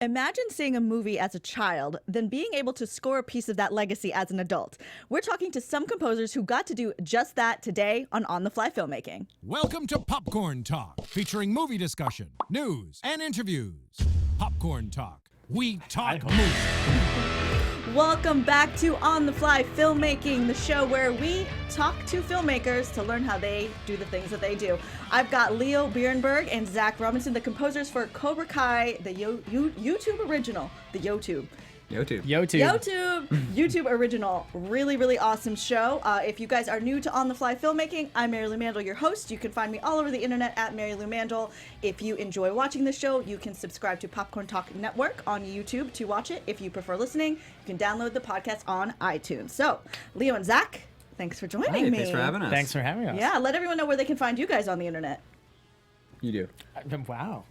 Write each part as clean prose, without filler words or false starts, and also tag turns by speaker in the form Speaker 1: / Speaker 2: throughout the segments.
Speaker 1: Imagine seeing a movie as a child, then being able to score a piece of that legacy as an adult. We're talking to some composers who got to do just that today on the Fly Filmmaking.
Speaker 2: Welcome to Popcorn Talk, featuring movie discussion, news, and interviews. Popcorn Talk. We talk movies.
Speaker 1: Welcome back to On the Fly Filmmaking, the show where we talk to filmmakers to learn how they do the things that they do. I've got Leo Birenberg and Zach Robinson, the composers for Cobra Kai, the YouTube original, the YouTube original. Really awesome show. If you guys are new to On the Fly Filmmaking, I'm Marielou Mandl, your host. You can find me all over the internet at Marielou Mandl. If you enjoy watching the show, you can subscribe to Popcorn Talk Network on YouTube to watch it. If you prefer listening, you can download the podcast on iTunes. So, Leo and Zach, thanks for joining me.
Speaker 3: Thanks for having us.
Speaker 4: Thanks for having us.
Speaker 1: Yeah, let everyone know where they can find you guys on the internet.
Speaker 3: You do.
Speaker 4: Wow.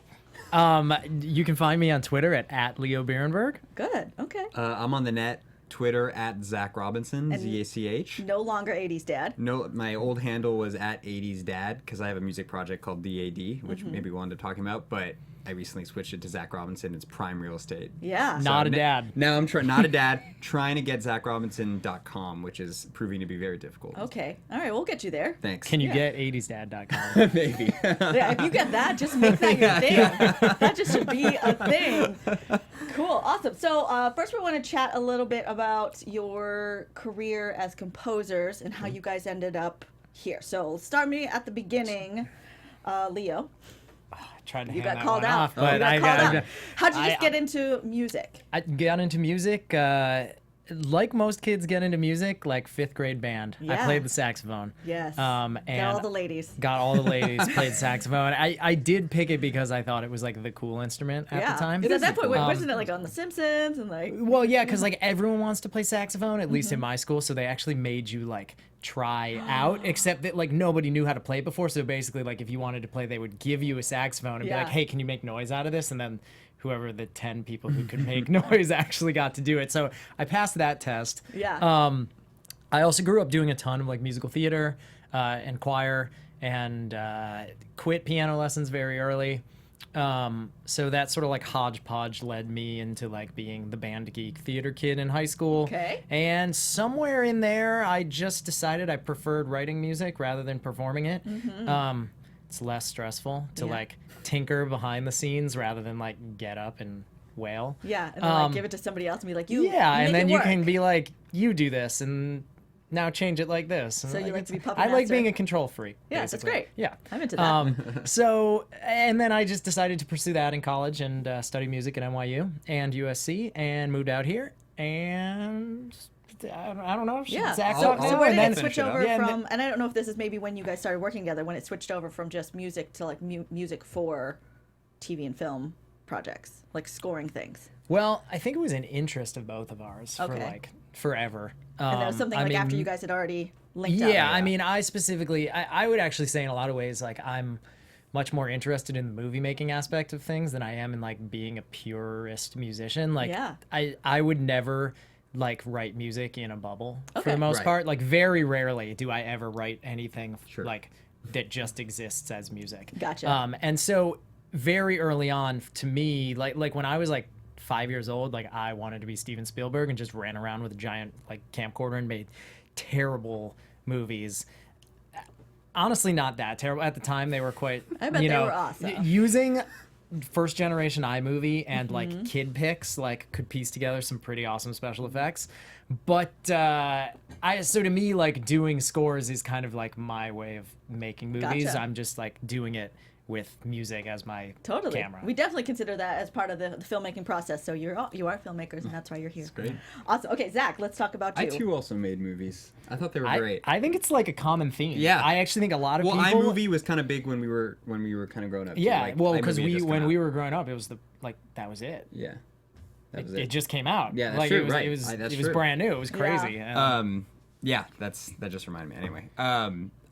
Speaker 4: You can find me on Twitter at Leo Birenberg.
Speaker 1: Good, okay.
Speaker 3: I'm on the net, Twitter at Zach Robinson,
Speaker 1: And
Speaker 3: Z-A-C-H.
Speaker 1: No longer 80s dad.
Speaker 3: No, my old handle was at 80s Dad because I have a music project called DAD, which maybe we'll end up talking about, but I recently switched it to Zach Robinson. It's prime real estate.
Speaker 1: Yeah.
Speaker 4: Not a dad.
Speaker 3: Now I'm not a dad, trying to get ZachRobinson.com, which is proving to be very difficult.
Speaker 1: Okay. All right, we'll get you there.
Speaker 3: Thanks.
Speaker 4: Can you get 80sdad.com?
Speaker 3: Maybe.
Speaker 1: Yeah, if you get that, just make that your thing. That just should be a thing. Cool, awesome. So first we want to chat a little bit about your career as composers and how you guys ended up here. So start me at the beginning, Leo.
Speaker 4: Tried to
Speaker 1: You
Speaker 4: hand
Speaker 1: got
Speaker 4: that
Speaker 1: called
Speaker 4: one
Speaker 1: out.
Speaker 4: off, but
Speaker 1: You got called out. How'd you just get into music?
Speaker 4: I got into music, like most kids get into music, like 5th grade band.
Speaker 1: Yeah.
Speaker 4: I played the saxophone.
Speaker 1: Yes.
Speaker 4: And
Speaker 1: Got all the ladies.
Speaker 4: Got all the ladies, played saxophone. I did pick it because I thought it was like the cool instrument at the time.
Speaker 1: Because at that point, wasn't it like on The Simpsons and like?
Speaker 4: Well, yeah, because like everyone wants to play saxophone, at least in my school, so they actually made you like try out, except that like nobody knew how to play it before, so basically like if you wanted to play, they would give you a saxophone and be like, hey, can you make noise out of this? And then whoever the 10 people who could make noise actually got to do it. So I passed that test.
Speaker 1: Yeah.
Speaker 4: I also grew up doing a ton of like musical theater and choir, and quit piano lessons very early. So that sort of like hodgepodge led me into like being the band geek theater kid in high school.
Speaker 1: Okay.
Speaker 4: And somewhere in there, I just decided I preferred writing music rather than performing it. It's less stressful to like tinker behind the scenes rather than like get up and wail.
Speaker 1: Yeah, and then like give it to somebody else and be like, you.
Speaker 4: Yeah,
Speaker 1: you
Speaker 4: and
Speaker 1: make
Speaker 4: then
Speaker 1: it
Speaker 4: you
Speaker 1: work.
Speaker 4: can be like, you do this and now change it like this. And
Speaker 1: So you like to be puppet
Speaker 4: I like
Speaker 1: master?
Speaker 4: being a control freak.
Speaker 1: Yeah, that's
Speaker 4: basically.
Speaker 1: great.
Speaker 4: Yeah.
Speaker 1: I'm into that.
Speaker 4: So, and then I just decided to pursue that in college and study music at NYU and USC and moved out here. And I don't know.
Speaker 1: Yeah.
Speaker 4: Zach
Speaker 1: So
Speaker 4: talked
Speaker 1: where
Speaker 4: to,
Speaker 1: did
Speaker 4: and then
Speaker 1: it switch
Speaker 3: finish it up.
Speaker 1: over
Speaker 4: Yeah, and
Speaker 1: from? And I don't know if this is maybe when you guys started working together, when it switched over from just music to like music for TV and film projects, like scoring things.
Speaker 4: Well, I think it was an interest of both of ours for
Speaker 1: Okay.
Speaker 4: like forever.
Speaker 1: And that was something
Speaker 4: I
Speaker 1: like
Speaker 4: mean,
Speaker 1: after you guys had already linked up.
Speaker 4: Yeah, I mean, I specifically, I would actually say in a lot of ways, like I'm much more interested in the movie making aspect of things than I am in like being a purist musician. Like,
Speaker 1: Yeah.
Speaker 4: I would never like write music in a bubble for
Speaker 1: Okay.
Speaker 4: the most
Speaker 3: Right.
Speaker 4: part. Like, very rarely do I ever write anything
Speaker 3: Sure.
Speaker 4: like that just exists as music.
Speaker 1: Gotcha.
Speaker 4: And so very early on, to me, like when I was like 5 years old, like I wanted to be Steven Spielberg and just ran around with a giant like camcorder and made terrible movies. Honestly, not that terrible. At the time, they were quite,
Speaker 1: I bet
Speaker 4: you
Speaker 1: they
Speaker 4: know,
Speaker 1: were awesome.
Speaker 4: using first generation iMovie and like kid pics, like could piece together some pretty awesome special effects. But so to me, like doing scores is kind of like my way of making movies.
Speaker 1: Gotcha.
Speaker 4: I'm just like doing it with music as my
Speaker 1: Totally.
Speaker 4: camera.
Speaker 1: We definitely consider that as part of the filmmaking process. So you are filmmakers, and that's why you're here.
Speaker 3: great.
Speaker 1: Awesome. Okay, Zach, let's talk about you.
Speaker 3: I too also made movies. I thought they were
Speaker 4: I,
Speaker 3: great.
Speaker 4: I think it's like a common theme.
Speaker 3: Yeah.
Speaker 4: I actually think a lot of
Speaker 3: Well,
Speaker 4: people.
Speaker 3: iMovie was kind of big when we were kind of growing up. too.
Speaker 4: Yeah,
Speaker 3: Like,
Speaker 4: well, because
Speaker 3: iMovie had just come
Speaker 4: when
Speaker 3: out.
Speaker 4: we were growing up, it was that was it.
Speaker 3: Yeah. That was
Speaker 4: It just came out.
Speaker 3: Yeah, that's
Speaker 4: like
Speaker 3: true,
Speaker 4: it was,
Speaker 3: right.
Speaker 4: It was,
Speaker 3: That's
Speaker 4: it was
Speaker 3: true.
Speaker 4: brand new. It was crazy.
Speaker 3: Yeah, that just reminded me. Anyway,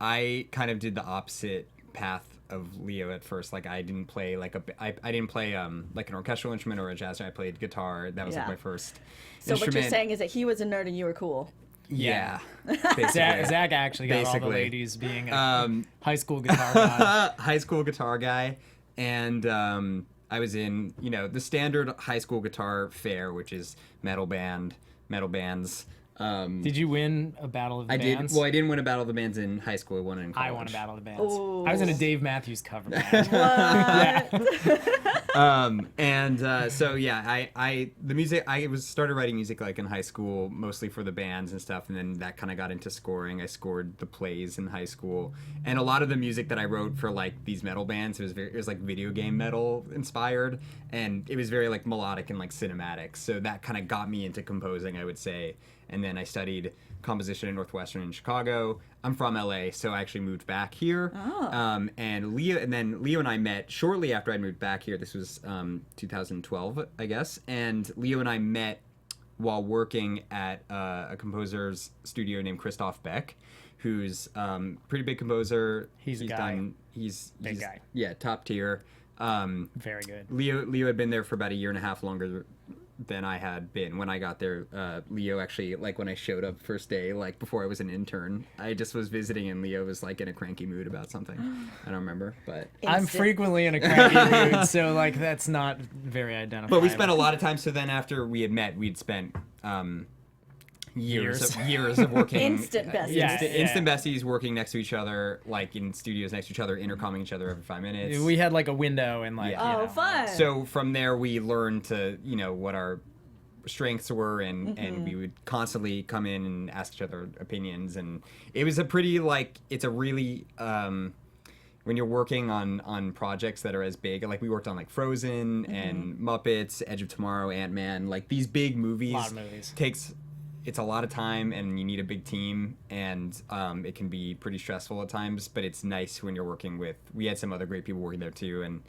Speaker 3: I kind of did the opposite path of Leo at first. Like I didn't play like I didn't play like an orchestral instrument or a jazz. I played guitar. That was
Speaker 1: Yeah.
Speaker 3: like my first
Speaker 1: so what
Speaker 3: instrument.
Speaker 1: you're saying is that he was a nerd and you were cool.
Speaker 3: Yeah. Basically.
Speaker 4: Zach actually got all the
Speaker 3: Basically.
Speaker 4: ladies being a high school guitar guy.
Speaker 3: High school guitar guy, and I was in, you know, the standard high school guitar fare, which is metal bands.
Speaker 4: Did you win a Battle of the
Speaker 3: I
Speaker 4: Bands?
Speaker 3: did. Well, I didn't win a Battle of the Bands in high school. I won it in college.
Speaker 4: I won a Battle of the Bands.
Speaker 1: Ooh.
Speaker 4: I was in a Dave Matthews cover band.
Speaker 3: So yeah, the music, started writing music like in high school, mostly for the bands and stuff, and then that kind of got into scoring. I scored the plays in high school, and a lot of the music that I wrote for like these metal bands, it was like video game metal inspired, and it was very like melodic and like cinematic. So that kind of got me into composing, I would say. And then I studied composition at Northwestern in Chicago. I'm from LA, so I actually moved back here.
Speaker 1: Oh.
Speaker 3: And Leo and I met shortly after I moved back here. This was 2012, I guess. And Leo and I met while working at a composer's studio named Christoph Beck, who's pretty big composer.
Speaker 4: He's a guy.
Speaker 3: He's
Speaker 4: Big guy.
Speaker 3: Yeah, top tier.
Speaker 4: Very good.
Speaker 3: Leo had been there for about a year and a half longer than I had been when I got there. Leo actually, like when I showed up first day, like before I was an intern, I just was visiting and Leo was like in a cranky mood about something. I don't remember, but
Speaker 4: I'm frequently in a cranky mood, so like that's not very identifiable.
Speaker 3: but we spent a lot of time. So then after we had met, we'd spent years of working
Speaker 1: Instant besties.
Speaker 3: instant besties, working next to each other, like in studios next to each other, intercomming each other every 5 minutes.
Speaker 4: We had like a window and like
Speaker 3: Yeah.
Speaker 4: you
Speaker 1: Oh,
Speaker 4: know,
Speaker 1: fun.
Speaker 3: So from there, we learned to, you know, what our strengths were, and we would constantly come in and ask each other opinions. And it was a pretty, like, it's a really, when you're working on projects that are as big, like we worked on like Frozen and Muppets, Edge of Tomorrow, Ant-Man, like these big movies.
Speaker 4: A lot of movies.
Speaker 3: It's a lot of time, and you need a big team, and it can be pretty stressful at times, but it's nice when you're working with, we had some other great people working there too, and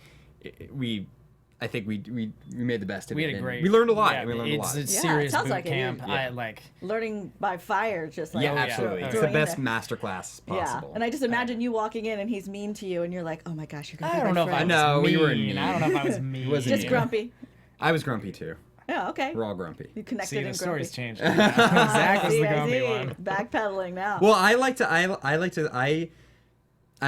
Speaker 3: I think we made the best of it.
Speaker 4: we had a
Speaker 3: and
Speaker 4: great.
Speaker 3: we learned a lot.
Speaker 4: Yeah,
Speaker 3: we learned a
Speaker 4: it's
Speaker 3: lot.
Speaker 4: a
Speaker 1: Yeah,
Speaker 4: serious
Speaker 1: it sounds
Speaker 4: boot
Speaker 1: like it.
Speaker 4: camp.
Speaker 3: Yeah.
Speaker 4: I like.
Speaker 1: Learning by fire, just like
Speaker 3: Yeah,
Speaker 4: yeah.
Speaker 3: absolutely.
Speaker 4: Oh,
Speaker 3: It's
Speaker 4: yeah.
Speaker 3: the
Speaker 1: Throwing
Speaker 3: best
Speaker 1: it.
Speaker 3: masterclass possible.
Speaker 1: Yeah, and I just imagine you walking in and he's mean to you, and you're like, oh my gosh, you're gonna be
Speaker 4: I don't know if I
Speaker 1: friends.
Speaker 4: was
Speaker 3: No,
Speaker 4: mean.
Speaker 3: we were mean.
Speaker 4: I don't know if I was mean.
Speaker 3: wasn't
Speaker 1: Just
Speaker 3: mean.
Speaker 1: grumpy.
Speaker 3: I was grumpy too.
Speaker 1: Yeah, okay.
Speaker 3: We're all grumpy.
Speaker 1: You connected
Speaker 4: See, the
Speaker 1: and
Speaker 4: story's
Speaker 1: grumpy.
Speaker 4: changed. Zach was
Speaker 1: See,
Speaker 4: the
Speaker 1: I
Speaker 4: grumpy
Speaker 1: see.
Speaker 4: one.
Speaker 1: Backpedaling now.
Speaker 3: Well, I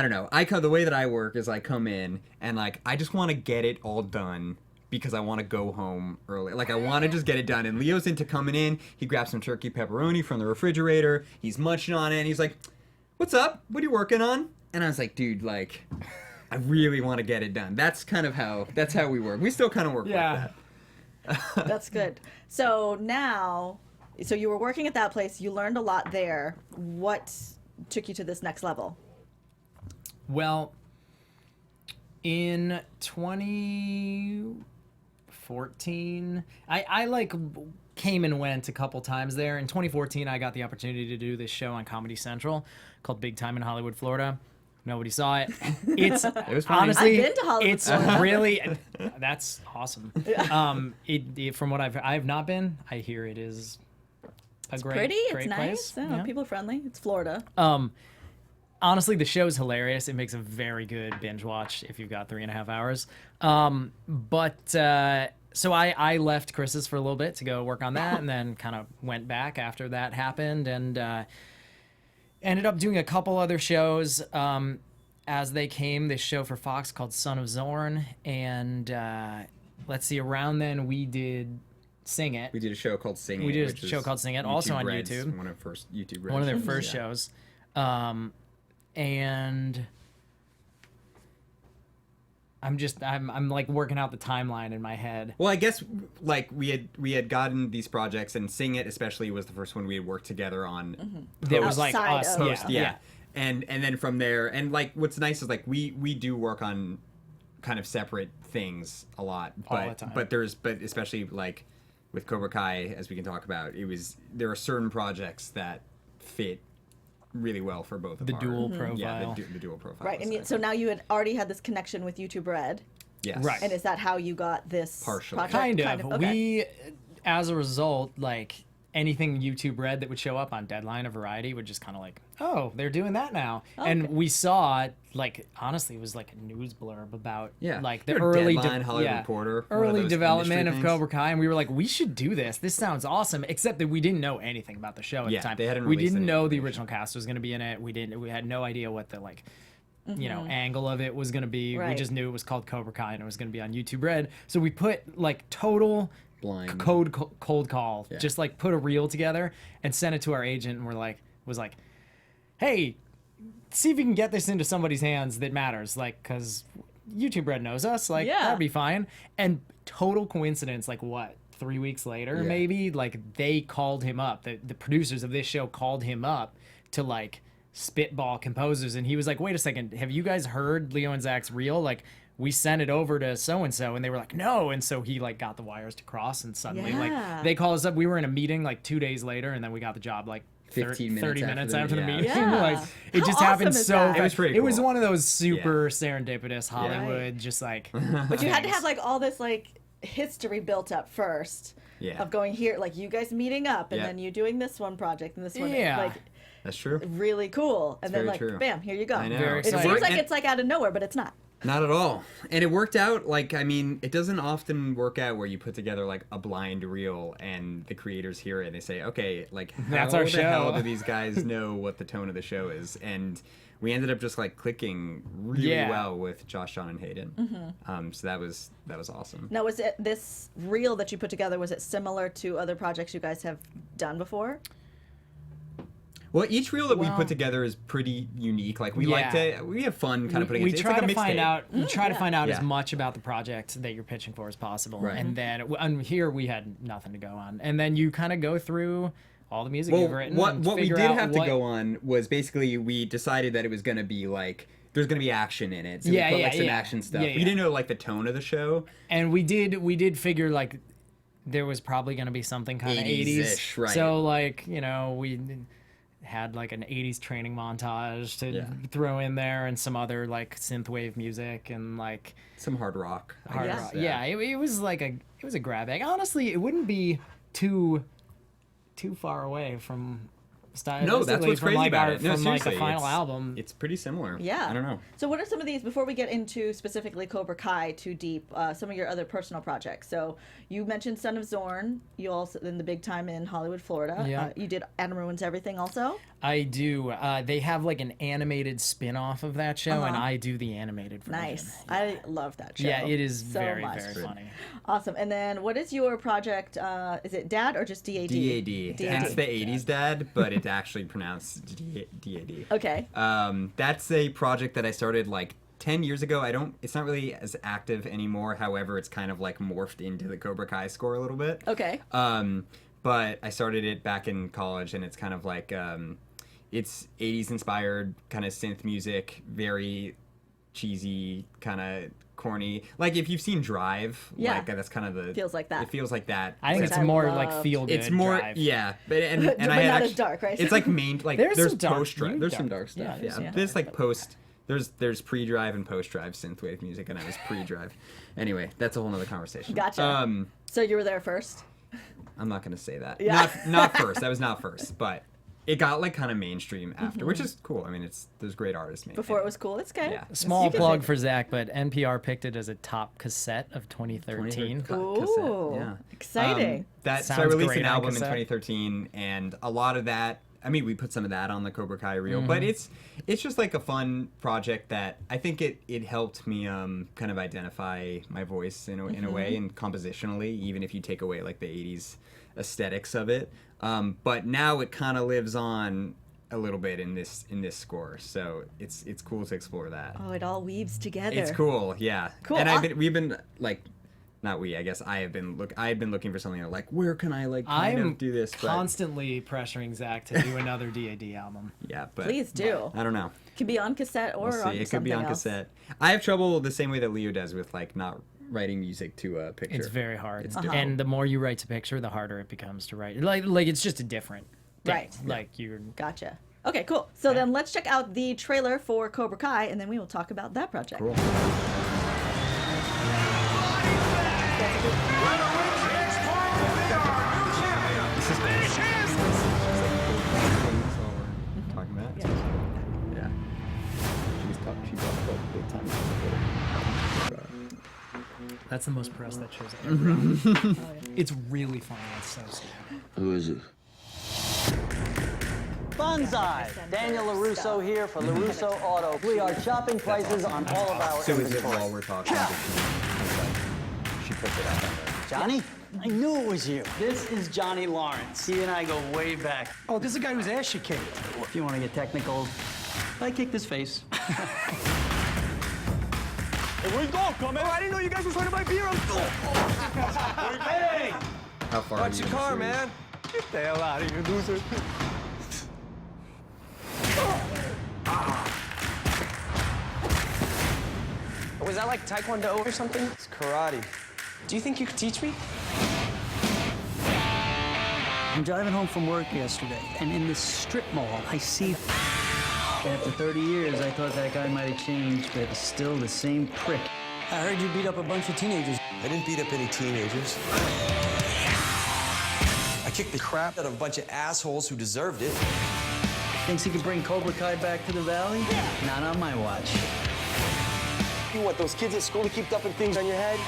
Speaker 3: don't know. The way that I work is I come in and like I just want to get it all done because I want to go home early. Like I want to just get it done. And Leo's into coming in. He grabs some turkey pepperoni from the refrigerator. He's munching on it. And he's like, "What's up? What are you working on?" And I was like, "Dude, like, I really want to get it done." That's how we work. We still kind of work like that.
Speaker 1: That's good. So now, so you were working at that place. You learned a lot there. What took you to this next level?
Speaker 4: Well, in 2014, I like came and went a couple times there. In 2014, I got the opportunity to do this show on Comedy Central called Big Time in Hollywood, Florida. Nobody saw it. It's
Speaker 3: It was funny.
Speaker 4: honestly,
Speaker 1: I've been to Hollywood,
Speaker 4: it's
Speaker 1: Florida.
Speaker 4: really that's awesome. From what I've not been. I hear it is a great,
Speaker 1: Pretty. It's
Speaker 4: great
Speaker 1: nice.
Speaker 4: place.
Speaker 1: Yeah,
Speaker 4: Yeah.
Speaker 1: people friendly. It's Florida.
Speaker 4: Honestly, the show's hilarious. It makes a very good binge watch if you've got 3.5 hours. So I left Chris's for a little bit to go work on that, and then kind of went back after that happened, and ended up doing a couple other shows as they came. This show for Fox called Son of Zorn, and let's see, around then we did Sing It.
Speaker 3: We did a show called Sing It.
Speaker 4: We did a
Speaker 3: which
Speaker 4: show
Speaker 3: is
Speaker 4: called Sing It, also on
Speaker 3: Red's,
Speaker 4: YouTube.
Speaker 3: One of their first YouTube
Speaker 4: One of their
Speaker 3: Red
Speaker 4: first
Speaker 3: yeah.
Speaker 4: shows. And I'm like working out the timeline in my head.
Speaker 3: Well, I guess like we had gotten these projects, and Sing It especially was the first one we had worked together on.
Speaker 4: There was like
Speaker 1: Outside
Speaker 4: us,
Speaker 1: of-
Speaker 3: Yeah. And then from there, and like what's nice is like we do work on kind of separate things a lot,
Speaker 4: All the time.
Speaker 3: but especially like with Cobra Kai, as we can talk about, there are certain projects that fit really well for both of
Speaker 4: The
Speaker 3: our
Speaker 4: dual profile.
Speaker 3: Yeah, the dual profile.
Speaker 1: Right. And so now you had already had this connection with YouTube Red.
Speaker 3: yes.
Speaker 4: Right.
Speaker 1: And is that how you got this
Speaker 3: Partially.
Speaker 1: project?
Speaker 4: Kind of.
Speaker 1: Okay.
Speaker 4: We, as a result, like anything YouTube Red that would show up on Deadline or Variety would just kind of like, oh, they're doing that now. And
Speaker 1: Okay.
Speaker 4: we saw, like, honestly, it was like a news blurb about like the
Speaker 3: You're
Speaker 4: early
Speaker 3: Deadline, Hollywood Reporter, one of
Speaker 4: early
Speaker 3: those
Speaker 4: development
Speaker 3: industry
Speaker 4: of
Speaker 3: things.
Speaker 4: Cobra Kai, and we were like, we should do this. This sounds awesome. Except that we didn't know anything about the show at
Speaker 3: Yeah,
Speaker 4: the time.
Speaker 3: they hadn't
Speaker 4: we
Speaker 3: released
Speaker 4: didn't
Speaker 3: any
Speaker 4: know the
Speaker 3: information.
Speaker 4: original cast was going to be in it. We had no idea what the like you know, angle of it was going to be. We
Speaker 1: Right.
Speaker 4: just knew it was called Cobra Kai and it was going to be on YouTube Red. So we put like total
Speaker 3: Blind.
Speaker 4: cold call, just like put a reel together and sent it to our agent, and was like, hey, see if you can get this into somebody's hands that matters, like, because YouTube Red knows us, like,
Speaker 1: Yeah.
Speaker 4: that'd be fine. And total coincidence, like, what, 3 weeks later, maybe, like, they called him up, the producers of this show called him up to, like, spitball composers, and he was like, wait a second, have you guys heard Leo and Zach's reel? Like, we sent it over to so-and-so, and they were like, no, and so he, like, got the wires to cross, and suddenly,
Speaker 1: Yeah.
Speaker 4: like, they called us up, we were in a meeting, like, 2 days later, and then we got the job, like,
Speaker 3: 15 minutes
Speaker 4: 30
Speaker 3: after
Speaker 4: minutes
Speaker 3: the-
Speaker 4: after the
Speaker 3: yeah.
Speaker 4: meeting.
Speaker 1: Yeah.
Speaker 4: Like, it
Speaker 1: How
Speaker 4: just happened
Speaker 1: awesome is
Speaker 4: so
Speaker 1: that?
Speaker 4: fast.
Speaker 3: It was pretty
Speaker 4: It was
Speaker 3: cool.
Speaker 4: one of those super serendipitous Hollywood, just like.
Speaker 1: But you had to have like all this like history built up first.
Speaker 3: Yeah.
Speaker 1: Of going here, like you guys meeting up, and
Speaker 3: Yeah.
Speaker 1: then you doing this one project and this one.
Speaker 4: Yeah.
Speaker 1: Like
Speaker 3: That's true.
Speaker 1: really cool. And then
Speaker 3: very
Speaker 1: like
Speaker 3: true.
Speaker 1: bam, here you go.
Speaker 3: I know.
Speaker 4: Very
Speaker 1: It
Speaker 4: exciting.
Speaker 1: seems like
Speaker 3: And-
Speaker 1: it's like out of nowhere, but it's not.
Speaker 3: Not at all. And it worked out, like, I mean, it doesn't often work out where you put together, like, a blind reel and the creators hear it and they say, okay, like,
Speaker 4: That's
Speaker 3: how
Speaker 4: our
Speaker 3: the hell
Speaker 4: show.
Speaker 3: do these guys know what the tone of the show is? And we ended up just, like, clicking really
Speaker 4: Yeah.
Speaker 3: well with Josh, John, and Hayden. So that was awesome.
Speaker 1: Now, was it this reel that you put together? Was it similar to other projects you guys have done before?
Speaker 3: Well, each reel that we
Speaker 4: Well-
Speaker 3: put together is pretty unique. Like, we like
Speaker 4: Yeah.
Speaker 3: to, we have fun kind of putting
Speaker 4: We
Speaker 3: it together.
Speaker 4: try
Speaker 3: It's like
Speaker 4: to
Speaker 3: a
Speaker 4: find
Speaker 3: mixtape.
Speaker 4: out. We try to find out as
Speaker 3: Yeah.
Speaker 4: much about the project that you're pitching for as possible,
Speaker 3: Right.
Speaker 4: and then and here we had nothing to go on, and then you kind of go through all the music you've written.
Speaker 3: What
Speaker 4: and
Speaker 3: we
Speaker 4: figure
Speaker 3: did
Speaker 4: out
Speaker 3: have
Speaker 4: what-
Speaker 3: to go on was basically we decided that it was going to be like there's going to be action in it. So
Speaker 4: Yeah,
Speaker 3: we put
Speaker 4: yeah,
Speaker 3: like some
Speaker 4: yeah.
Speaker 3: action stuff.
Speaker 4: Yeah,
Speaker 3: We
Speaker 4: yeah.
Speaker 3: didn't know like the tone of the show.
Speaker 4: And we did figure like there was probably going to be something kind of
Speaker 3: 80s-ish, right.
Speaker 4: So like, you know, we had like an 80s training montage to
Speaker 3: Yeah.
Speaker 4: throw in there, and some other like synthwave music and like
Speaker 3: Some hard rock. I
Speaker 4: hard
Speaker 3: guess,
Speaker 4: rock. Yeah, it was like it was a grab bag. Honestly, it wouldn't be too far away from
Speaker 3: No, that's what's
Speaker 4: from
Speaker 3: crazy
Speaker 4: like
Speaker 3: about
Speaker 4: our,
Speaker 3: it. No,
Speaker 4: from like the
Speaker 3: seriously,
Speaker 4: final
Speaker 3: it's-
Speaker 4: album.
Speaker 3: It's pretty similar.
Speaker 1: Yeah.
Speaker 3: I don't know.
Speaker 1: So what are some of these, before we get into specifically Cobra Kai too deep, some of your other personal projects? So you mentioned Son of Zorn. You also, in the big time in Hollywood, Florida.
Speaker 4: Yeah.
Speaker 1: You did Adam Ruins Everything also?
Speaker 4: I do. They have like an animated spin-off of that show, and I do the animated version.
Speaker 1: Nice. I love that show.
Speaker 4: Yeah, it is
Speaker 1: so
Speaker 4: very,
Speaker 1: much.
Speaker 4: very funny.
Speaker 1: Awesome. And then what is your project? Is it DAD or just DAD?
Speaker 3: DAD. Hence the 80s dad, but it's actually pronounced DAD.
Speaker 1: Okay.
Speaker 3: That's a project that I started like 10 years ago. It's not really as active anymore. However, it's kind of like morphed into the Cobra Kai score a little bit.
Speaker 1: Okay.
Speaker 3: But I started it back in college, and it's kind of like it's 80s inspired kind of synth music, very cheesy, kind of corny. Like if you've seen Drive,
Speaker 1: Yeah.
Speaker 3: like that's kind of the
Speaker 1: Feels like that.
Speaker 3: It feels like that.
Speaker 4: I think
Speaker 1: Which
Speaker 4: it's
Speaker 1: I
Speaker 4: more
Speaker 1: loved.
Speaker 4: like feel good.
Speaker 3: It's more,
Speaker 4: Drive.
Speaker 3: yeah, but and
Speaker 1: But
Speaker 3: I
Speaker 1: not
Speaker 3: had
Speaker 1: as dark, right?
Speaker 3: It's like main, like
Speaker 4: There's
Speaker 3: there's
Speaker 4: some dark-
Speaker 3: post drive. There's some
Speaker 4: dark-
Speaker 3: dark stuff.
Speaker 4: yeah,
Speaker 3: Yeah,
Speaker 4: there's some
Speaker 3: there's like post. There's pre-drive and post-drive synthwave music, and I was pre-drive. Anyway, that's a whole nother conversation.
Speaker 1: Gotcha. So you were there first?
Speaker 3: I'm not gonna say that.
Speaker 1: Yeah.
Speaker 3: Not first. That was not first, but it got like kind of mainstream after, which is cool. I mean, there's great artists made.
Speaker 1: Before it was cool? It's okay.
Speaker 3: Yeah.
Speaker 4: Small
Speaker 1: You can
Speaker 4: plug
Speaker 1: say-
Speaker 4: for Zach, but NPR picked it as a top cassette of 2013.
Speaker 1: Ooh,
Speaker 3: Yeah.
Speaker 1: exciting.
Speaker 3: So I
Speaker 4: Sounds
Speaker 3: released
Speaker 4: great
Speaker 3: an
Speaker 4: on
Speaker 3: album in
Speaker 4: cassette.
Speaker 3: 2013, and a lot of that. I mean, we put some of that on the Cobra Kai reel, but
Speaker 4: Mm-hmm.
Speaker 3: it's just like a fun project that I think it helped me kind of identify my voice in a
Speaker 4: Mm-hmm.
Speaker 3: way, and compositionally, even if you take away like the 80s aesthetics of it. But now it kind of lives on a little bit in this score, so it's cool to explore that.
Speaker 1: Oh, it all weaves together.
Speaker 3: It's cool, yeah.
Speaker 1: Cool.
Speaker 3: And we've been like, not we, I guess I have been looking for something like, where can I like kind
Speaker 4: I'm
Speaker 3: of do this? But
Speaker 4: constantly pressuring Zach to do another DAD album.
Speaker 3: yeah, but
Speaker 1: Please do.
Speaker 3: I don't know.
Speaker 1: Could be on cassette or
Speaker 3: We'll see.
Speaker 1: on
Speaker 3: It could
Speaker 1: something
Speaker 3: be on
Speaker 1: else.
Speaker 3: cassette. I have trouble the same way that Leo does with like not writing music to a picture.
Speaker 4: It's very hard.
Speaker 3: It's
Speaker 1: Uh-huh.
Speaker 4: And the more you write to picture, the harder it becomes to write. Like it's just a different thing.
Speaker 1: Right.
Speaker 4: Like you're
Speaker 1: Gotcha. Okay, cool. So then let's check out the trailer for Cobra Kai, and then we will talk about that project.
Speaker 3: Cool. This is talking about. Yeah. She brought up big time.
Speaker 4: that's the most press that show's ever gotten. It's really funny. It's so sad.
Speaker 5: Who is it? Banzai! Daniel LaRusso here for LaRusso Auto. We are chopping prices on all of our
Speaker 3: So is it
Speaker 5: inventory.
Speaker 3: while we're talking? She puts it up on there.
Speaker 5: Johnny? I knew it was you. This is Johnny Lawrence. He and I go way back.
Speaker 6: Oh, this is a guy whose ass you kicked.
Speaker 5: If you want to get technical, I kicked his face.
Speaker 6: Hey, where's golf coming? Oh, I didn't know you guys were trying to buy beer. Hey!
Speaker 3: How far?
Speaker 6: Watch your car, man. Get the hell out of here, loser.
Speaker 7: Was that like Taekwondo or something?
Speaker 6: It's karate.
Speaker 7: Do you think you could teach me?
Speaker 5: I'm driving home from work yesterday, and in this strip mall, I see... After 30 years, I thought that guy might have changed, but he's still the same prick. I heard you beat up a bunch of teenagers.
Speaker 8: I didn't beat up any teenagers. I kicked the crap out of a bunch of assholes who deserved it.
Speaker 5: Thinks he could bring Cobra Kai back to the valley? Not on my watch.
Speaker 8: You want those kids at school to keep dumping things on your head?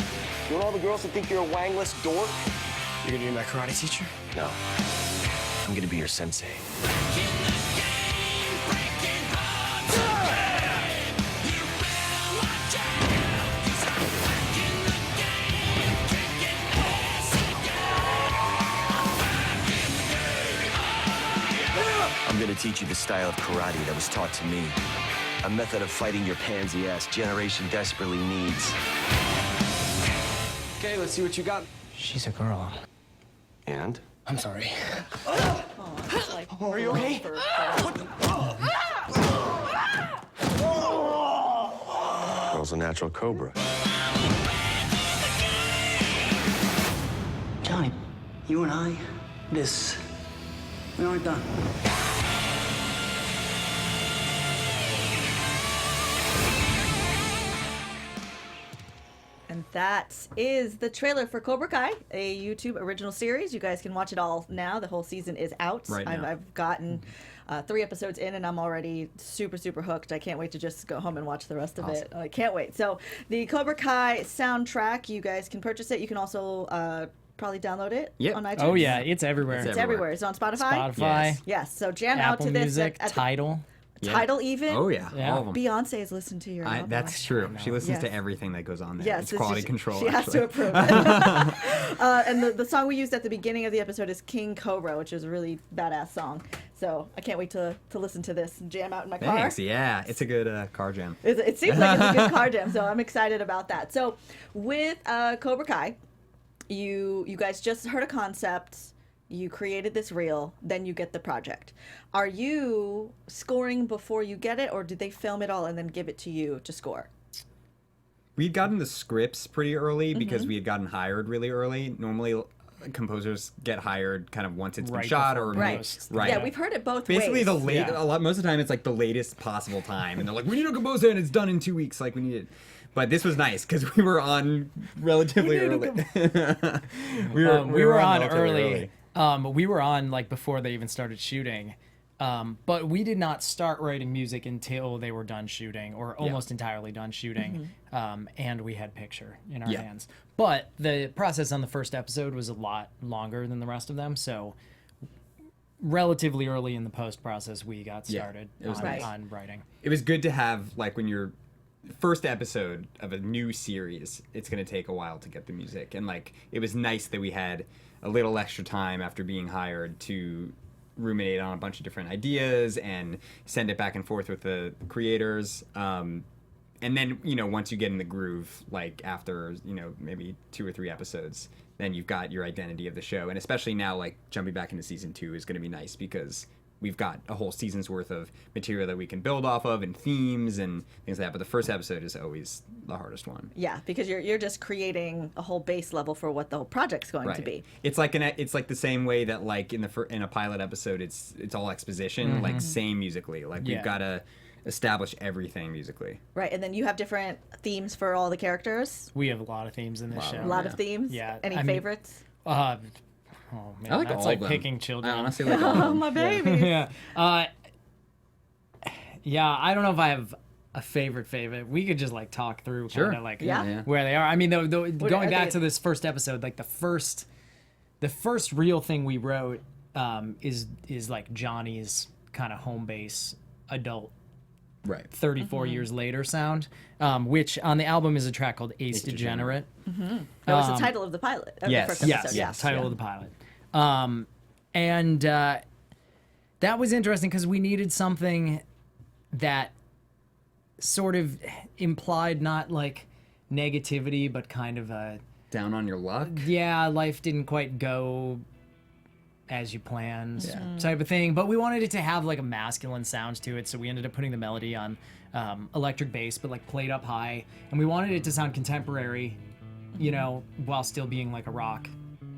Speaker 8: You want all the girls to think you're a wangless dork?
Speaker 7: You're gonna be my karate teacher?
Speaker 8: No. I'm gonna be your sensei. I'm gonna teach you the style of karate that was taught to me. A method of fighting your pansy-ass generation desperately needs.
Speaker 7: Okay, let's see what you got.
Speaker 4: She's a girl.
Speaker 8: And?
Speaker 7: I'm sorry.
Speaker 1: Are
Speaker 7: you okay?
Speaker 8: Girl's a natural cobra.
Speaker 5: Johnny, you and I, we aren't done.
Speaker 1: And that is the trailer for Cobra Kai, a YouTube original series. You guys can watch it all now. The whole season is out.
Speaker 3: Right now.
Speaker 1: I've gotten 3 episodes in, and I'm already super, super hooked. I can't wait to just go home and watch the rest of it. I can't wait. So the Cobra Kai soundtrack, you guys can purchase it. You can also probably download it on iTunes.
Speaker 4: Oh yeah, it's everywhere.
Speaker 1: It's everywhere. It's on Spotify.
Speaker 4: Spotify.
Speaker 1: Yes. So jam
Speaker 4: Apple
Speaker 1: out to this.
Speaker 4: Music,
Speaker 1: at the
Speaker 4: Tidal.
Speaker 1: Tidal even.
Speaker 3: Oh yeah,
Speaker 4: Yeah.
Speaker 3: all of them.
Speaker 1: Beyonce has listened to your album.
Speaker 3: That's true. She listens
Speaker 1: Yes.
Speaker 3: to everything that goes on there.
Speaker 1: Yes,
Speaker 3: it's quality
Speaker 1: just-
Speaker 3: control.
Speaker 1: She has to
Speaker 3: actually.
Speaker 1: approve it. And the song we used at the beginning of the episode is King Cobra, which is a really badass song. So I can't wait to listen to this and jam out in my car.
Speaker 3: Thanks. Yeah, it's a good car jam.
Speaker 1: It seems like it's a good car jam, so I'm excited about that. So with Cobra Kai, you guys just heard a concept. You created this reel, then you get the project. Are you scoring before you get it, or did they film it all and then give it to you to score?
Speaker 3: We'd gotten the scripts pretty early because
Speaker 1: Mm-hmm.
Speaker 3: we had gotten hired really early. Normally, composers get hired kind of once it's been
Speaker 4: Right
Speaker 3: shot
Speaker 4: before
Speaker 3: or
Speaker 4: post.
Speaker 3: right.
Speaker 1: Yeah, we've heard it both
Speaker 3: Basically,
Speaker 1: ways.
Speaker 3: the late
Speaker 4: Yeah.
Speaker 3: a lot most of the time it's like the latest possible time, and they're like, "We need a composer, and it's done in 2 weeks. Like we need it." But this was nice because we were on relatively early. we
Speaker 4: were on
Speaker 3: relatively
Speaker 4: early. We were on like before they even started shooting. But we did not start writing music until they were done shooting, or almost entirely done shooting, and we had picture in our
Speaker 3: Yeah.
Speaker 4: hands. But the process on the first episode was a lot longer than the rest of them, so relatively early in the post process we got started
Speaker 3: it was
Speaker 4: on,
Speaker 3: nice.
Speaker 4: on writing.
Speaker 3: It was good to have, like, when you're first episode of a new series, it's going to take a while to get the music, and like it was nice that we had a little extra time after being hired to ruminate on a bunch of different ideas and send it back and forth with the creators, and then, you know, once you get in the groove, like after, you know, maybe 2 or 3 episodes, then you've got your identity of the show. And especially now, like, jumping back into season 2 is going to be nice because we've got a whole season's worth of material that we can build off of, and themes and things like that. But the first episode is always the hardest one.
Speaker 1: Yeah, because you're just creating a whole base level for what the whole project's going to be.
Speaker 3: It's like the same way that, like, in a pilot episode, it's all exposition, like same musically. Like we've got to establish everying musically.
Speaker 1: Right, and then you have different themes for all the characters.
Speaker 4: We have a lot of themes in this show.
Speaker 1: A lot of themes.
Speaker 4: Yeah,
Speaker 1: Any
Speaker 4: I mean,
Speaker 1: favorites?
Speaker 4: Oh man,
Speaker 3: I like
Speaker 4: that's
Speaker 3: all
Speaker 4: like
Speaker 3: of them.
Speaker 4: picking children.
Speaker 3: I honestly like all of
Speaker 1: Oh,
Speaker 3: them.
Speaker 1: my baby.
Speaker 4: Yeah. Yeah, I don't know if I have a favorite. We could just like talk through kind of like
Speaker 1: Yeah.
Speaker 4: where they are. I mean, going
Speaker 1: are
Speaker 4: back
Speaker 1: they-
Speaker 4: to this first episode, like the first real thing we wrote is like Johnny's kind of home base adult
Speaker 3: Right.
Speaker 4: 34 years later sound, which on the album is a track called Ace Degenerate.
Speaker 1: That was the title of the pilot. Of
Speaker 3: Yes.
Speaker 1: the first episode.
Speaker 4: Yes, title of the pilot. And that was interesting because we needed something that sort of implied not like negativity, but kind of a,
Speaker 3: Down on your luck.
Speaker 4: yeah, life didn't quite go as you planned type of thing. But we wanted it to have like a masculine sound to it, so we ended up putting the melody on electric bass, but like played up high. And we wanted it to sound contemporary, you know, while still being like a rock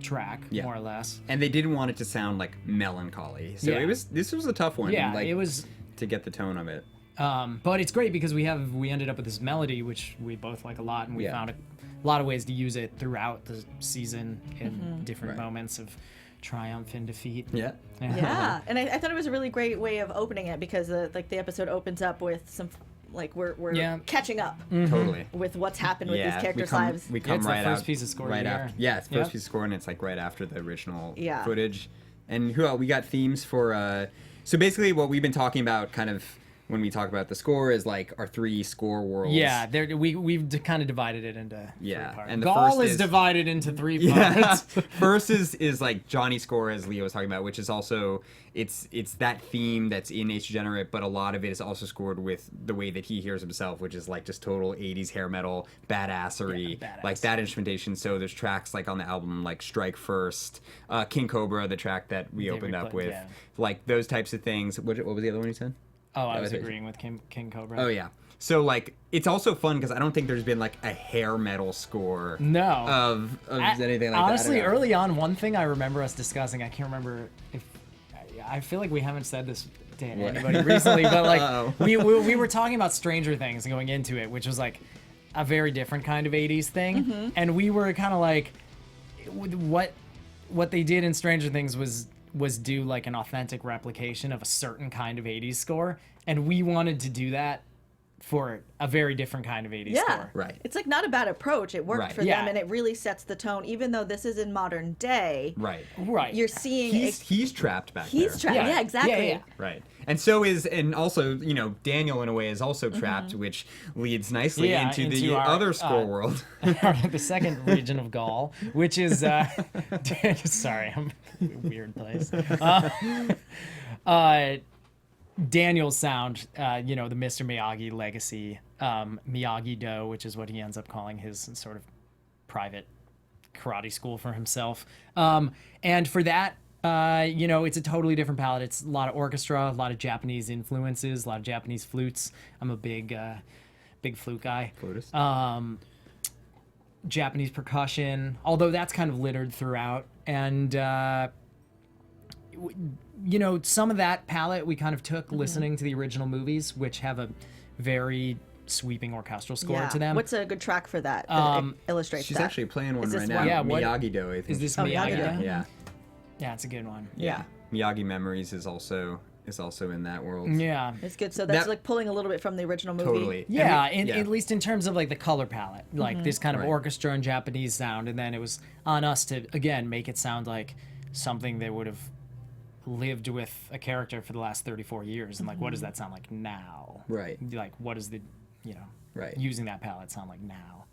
Speaker 4: track, more or less.
Speaker 3: And they didn't want it to sound like melancholy. So
Speaker 4: Yeah.
Speaker 3: this was a tough one.
Speaker 4: Yeah,
Speaker 3: like,
Speaker 4: it was.
Speaker 3: to get the tone of it.
Speaker 4: But it's great because we ended up with this melody, which we both like a lot, and we found a lot of ways to use it throughout the season in different moments of triumph and defeat.
Speaker 3: Yeah.
Speaker 1: Yeah, and I thought it was a really great way of opening it because like the episode opens up with some like we're catching up
Speaker 3: Totally.
Speaker 1: with what's happened with these characters' lives.
Speaker 3: We come
Speaker 4: it's
Speaker 3: right
Speaker 4: the first
Speaker 3: out,
Speaker 4: piece of score
Speaker 3: right
Speaker 4: of the
Speaker 3: after.
Speaker 4: year.
Speaker 3: Yeah, it's the first piece of score, and it's like right after the original
Speaker 1: Yeah.
Speaker 3: footage. And who else? We got themes for. So basically, what we've been talking about, kind of when we talk about the score, is like our 3 score worlds.
Speaker 4: Yeah, we've kind of divided it into three parts.
Speaker 3: And the
Speaker 4: Gaul
Speaker 3: first
Speaker 4: is divided into 3 parts.
Speaker 3: First is like Johnny's score, as Leo was talking about, which is also it's that theme that's in Ace Degenerate, but a lot of it is also scored with the way that he hears himself, which is like just total 80s hair metal badassery, like that instrumentation. So there's tracks like on the album like Strike First, King Cobra, the track that we opened up with, like those types of things. What was the other one you said?
Speaker 4: Oh, I was agreeing with King Cobra.
Speaker 3: Oh yeah. So like it's also fun because I don't think there's been like a hair metal score
Speaker 4: No.
Speaker 3: of anything like
Speaker 4: honestly,
Speaker 3: that.
Speaker 4: early on, one thing I remember us discussing, I can't remember if I feel like we haven't said this to anybody recently, but like we were talking about Stranger Things going into it, which was like a very different kind of 80s thing, and we were kind of like what they did in Stranger Things was do like an authentic replication of a certain kind of 80s score, and we wanted to do that for a very different kind of 80s score.
Speaker 3: Right.
Speaker 1: It's like not a bad approach. It worked for them, and it really sets the tone. Even though this is in modern day,
Speaker 3: Right.
Speaker 1: you're seeing
Speaker 3: he's trapped back there.
Speaker 1: he's trapped. Yeah, exactly.
Speaker 4: Yeah.
Speaker 3: Right. And so is, and also, you know, Daniel in a way is also trapped, which leads nicely into the
Speaker 4: our,
Speaker 3: other score world.
Speaker 4: The second region of Gaul, which is sorry, I'm in a weird place. Daniel's sound, you know, the Mr. Miyagi legacy, Miyagi-Do, which is what he ends up calling his sort of private karate school for himself. And for that, you know, it's a totally different palette. It's a lot of orchestra, a lot of Japanese influences, a lot of Japanese flutes. I'm a big flute guy.
Speaker 3: Flutist.
Speaker 4: Japanese percussion, although that's kind of littered throughout. And, you know, some of that palette we kind of took listening to the original movies, which have a very sweeping orchestral score to them.
Speaker 1: What's a good track for that? Illustrates
Speaker 3: She's
Speaker 1: that.
Speaker 3: actually playing one
Speaker 1: Is this
Speaker 3: right now.
Speaker 1: one?
Speaker 4: Yeah, what-
Speaker 3: Miyagi-Do, I think.
Speaker 4: Is this
Speaker 1: Miyagi-Do?
Speaker 4: Miyagi-Do?
Speaker 3: Yeah.
Speaker 4: Yeah, it's a good one.
Speaker 3: Yeah. Miyagi Memories is also in that world.
Speaker 4: Yeah.
Speaker 1: It's good. So that's
Speaker 3: That-
Speaker 1: like pulling a little bit from the original movie.
Speaker 3: Totally.
Speaker 4: Yeah,
Speaker 3: And
Speaker 4: at least in terms of like the color palette, like this kind of
Speaker 3: Right.
Speaker 4: orchestra and Japanese sound, and then it was on us to again make it sound like something they would have lived with a character for the last 34 years, and like what does that sound like now?
Speaker 3: Right.
Speaker 4: Like what does the, you know,
Speaker 3: Right.
Speaker 4: using that palette sound like now?